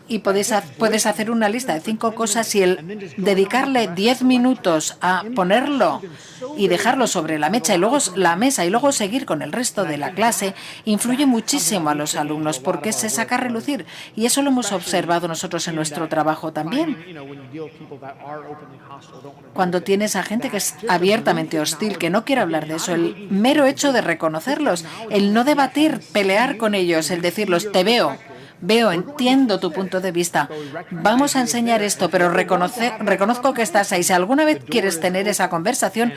Y puedes hacer una lista de 5 cosas y el dedicarle 10 minutos a ponerlo y dejarlo sobre la mesa y luego seguir con el resto de la clase influye muchísimo a los alumnos porque se saca a relucir. Y eso lo hemos observado nosotros en nuestro trabajo también. Cuando tienes a gente que es abiertamente hostil, que no quiere hablar de eso, el mero hecho de reconocerlos, el no debatir, pelear con ellos, el decirlos, te veo, entiendo tu punto de vista. Vamos a enseñar esto, pero reconozco que estás ahí. Si alguna vez quieres tener esa conversación,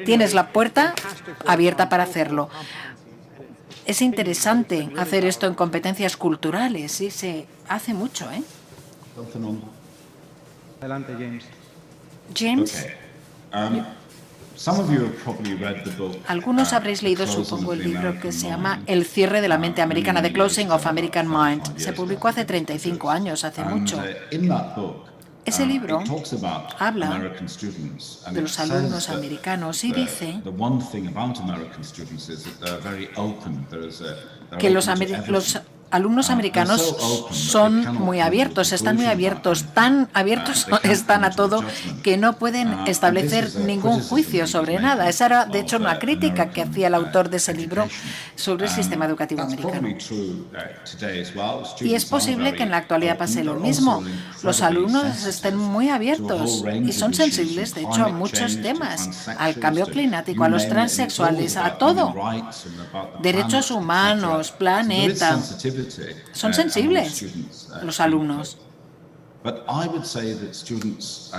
tienes la puerta abierta para hacerlo. Es interesante hacer esto en competencias culturales y se hace mucho, ¿eh? Adelante, James. James. Algunos habréis leído, supongo, el libro que se llama El cierre de la mente americana, The Closing of American Mind. Se publicó hace 35 años, hace mucho. Ese libro habla de los alumnos americanos y dice que los alumnos americanos son muy abiertos, están muy abiertos, tan abiertos están a todo que no pueden establecer ningún juicio sobre nada. Esa era, de hecho, una crítica que hacía el autor de ese libro sobre el sistema educativo americano. Y es posible que en la actualidad pase lo mismo. Los alumnos estén muy abiertos y son sensibles, de hecho, a muchos temas, al cambio climático, a los transexuales, a todo. Derechos humanos, planeta. Son sensibles los alumnos.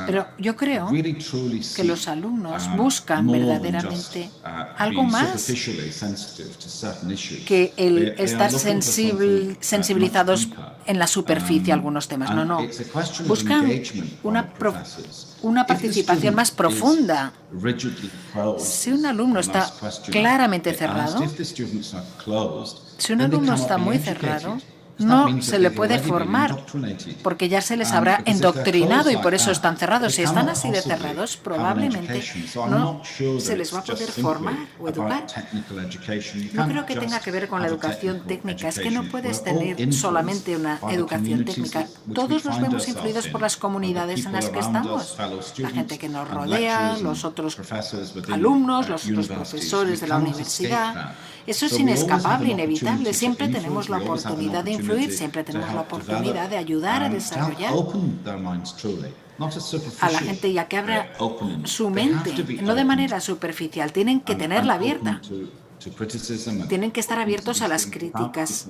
Pero yo creo que los alumnos buscan verdaderamente algo más que el estar sensibilizados en la superficie a algunos temas. No. Buscan una participación más profunda. Si un alumno está claramente cerrado, si un alumno está muy cerrado, no se le puede formar porque ya se les habrá endoctrinado y por eso están cerrados. Si están así de cerrados, probablemente no se les va a poder formar o educar. No creo que tenga que ver con la educación técnica. Es que no puedes tener solamente una educación técnica. Todos nos vemos influidos por las comunidades en las que estamos. La gente que nos rodea, los otros alumnos, los otros profesores de la universidad. Eso es inescapable, inevitable. Siempre tenemos la oportunidad de influir, siempre tenemos la oportunidad de ayudar a desarrollar a la gente y a que abra su mente, no de manera superficial. Tienen que tenerla abierta. Tienen que estar abiertos a las críticas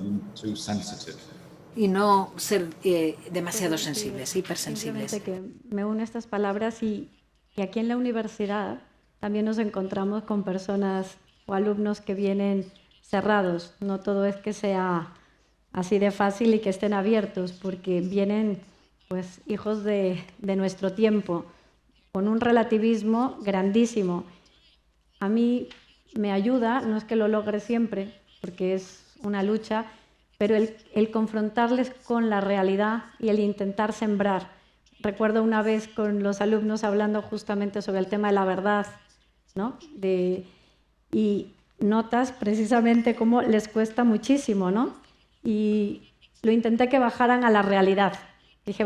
y no ser demasiado sensibles, hipersensibles. Que me uno a estas palabras y aquí en la universidad también nos encontramos con personas o alumnos que vienen cerrados. No todo es que sea así de fácil y que estén abiertos, porque vienen pues hijos de nuestro tiempo, con un relativismo grandísimo. A mí me ayuda, no es que lo logre siempre, porque es una lucha, pero el confrontarles con la realidad y el intentar sembrar. Recuerdo una vez con los alumnos hablando justamente sobre el tema de la verdad, ¿no? Y notas precisamente cómo les cuesta muchísimo, ¿no? Y lo intenté que bajaran a la realidad. Dije,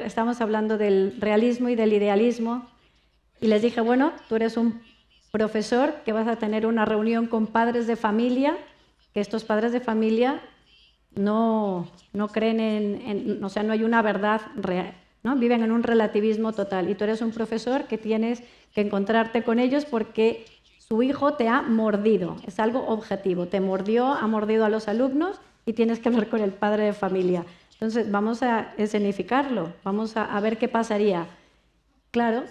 estamos hablando del realismo y del idealismo, y les dije, bueno, tú eres un profesor que vas a tener una reunión con padres de familia, que estos padres de familia no creen o sea, no hay una verdad real, ¿no? Viven en un relativismo total, y tú eres un profesor que tienes que encontrarte con ellos porque su hijo te ha mordido, es algo objetivo, te mordió, ha mordido a los alumnos y tienes que hablar con el padre de familia. Entonces vamos a escenificarlo, vamos a ver qué pasaría. Claro,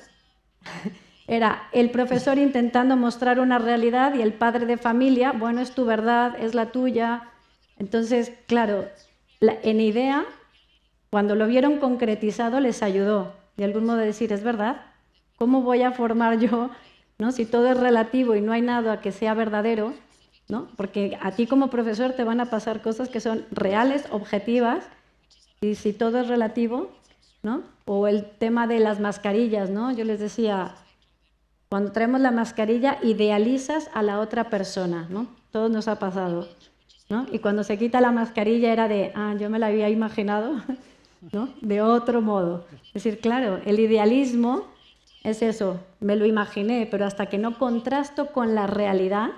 era el profesor intentando mostrar una realidad y el padre de familia, bueno, es tu verdad, es la tuya. Entonces, claro, en idea, cuando lo vieron concretizado, les ayudó de algún modo a decir, es verdad, ¿cómo voy a formar yo, ¿no? Si todo es relativo y no hay nada que sea verdadero, ¿no? Porque a ti como profesor te van a pasar cosas que son reales, objetivas, y si todo es relativo, ¿no? O el tema de las mascarillas, ¿no? Yo les decía, cuando traemos la mascarilla, idealizas a la otra persona, ¿no? Todo nos ha pasado, ¿no? Y cuando se quita la mascarilla era de, yo me la había imaginado, ¿no? De otro modo. Es decir, claro, el idealismo es eso, me lo imaginé, pero hasta que no contrasto con la realidad,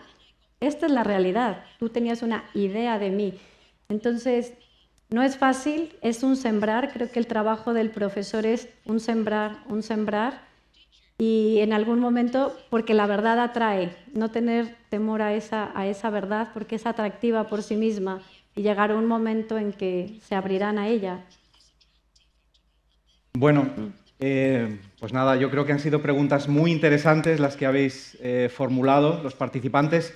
esta es la realidad, tú tenías una idea de mí. Entonces, no es fácil, es un sembrar, creo que el trabajo del profesor es un sembrar, y en algún momento, porque la verdad atrae, no tener temor a esa verdad, porque es atractiva por sí misma, y llegar a un momento en que se abrirán a ella. Bueno, pues nada, yo creo que han sido preguntas muy interesantes las que habéis formulado los participantes.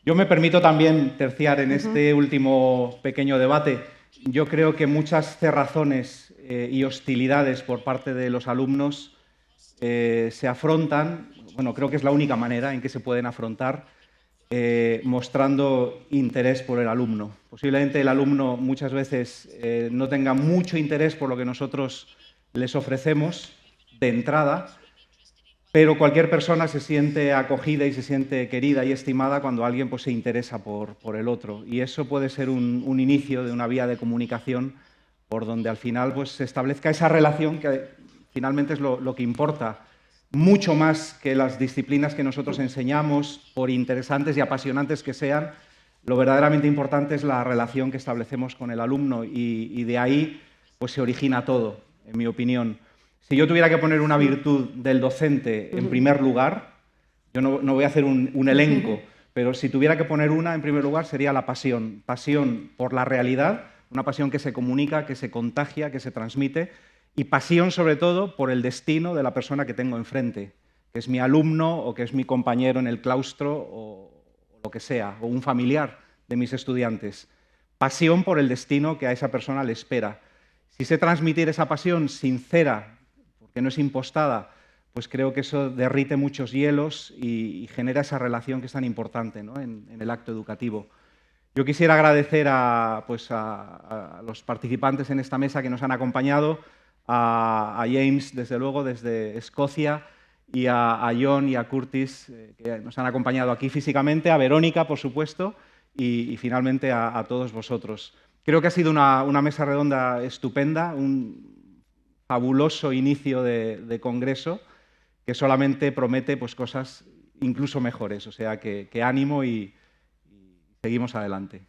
Yo me permito también terciar en este último pequeño debate. Yo creo que muchas cerrazones y hostilidades por parte de los alumnos se afrontan, bueno, creo que es la única manera en que se pueden afrontar, mostrando interés por el alumno. Posiblemente el alumno muchas veces no tenga mucho interés por lo que nosotros les ofrecemos de entrada, pero cualquier persona se siente acogida y se siente querida y estimada cuando alguien pues, se interesa por el otro. Y eso puede ser un inicio de una vía de comunicación por donde al final pues, se establezca esa relación que finalmente es lo que importa, mucho más que las disciplinas que nosotros enseñamos, por interesantes y apasionantes que sean. Lo verdaderamente importante es la relación que establecemos con el alumno y de ahí pues, se origina todo, en mi opinión. Si yo tuviera que poner una virtud del docente en primer lugar, yo no voy a hacer un elenco, pero si tuviera que poner una en primer lugar sería la pasión. Pasión por la realidad, una pasión que se comunica, que se contagia, que se transmite, y pasión sobre todo por el destino de la persona que tengo enfrente, que es mi alumno o que es mi compañero en el claustro o lo que sea, o un familiar de mis estudiantes. Pasión por el destino que a esa persona le espera. Si sé transmitir esa pasión sincera, porque no es impostada, pues creo que eso derrite muchos hielos y genera esa relación que es tan importante, ¿no? en el acto educativo. Yo quisiera agradecer a los participantes en esta mesa que nos han acompañado, a James, desde luego, desde Escocia, y a John y a Curtis, que nos han acompañado aquí físicamente, a Verónica, por supuesto, y finalmente a todos vosotros. Creo que ha sido una mesa redonda estupenda, un fabuloso inicio de congreso que solamente promete pues, cosas incluso mejores. O sea que ánimo y seguimos adelante.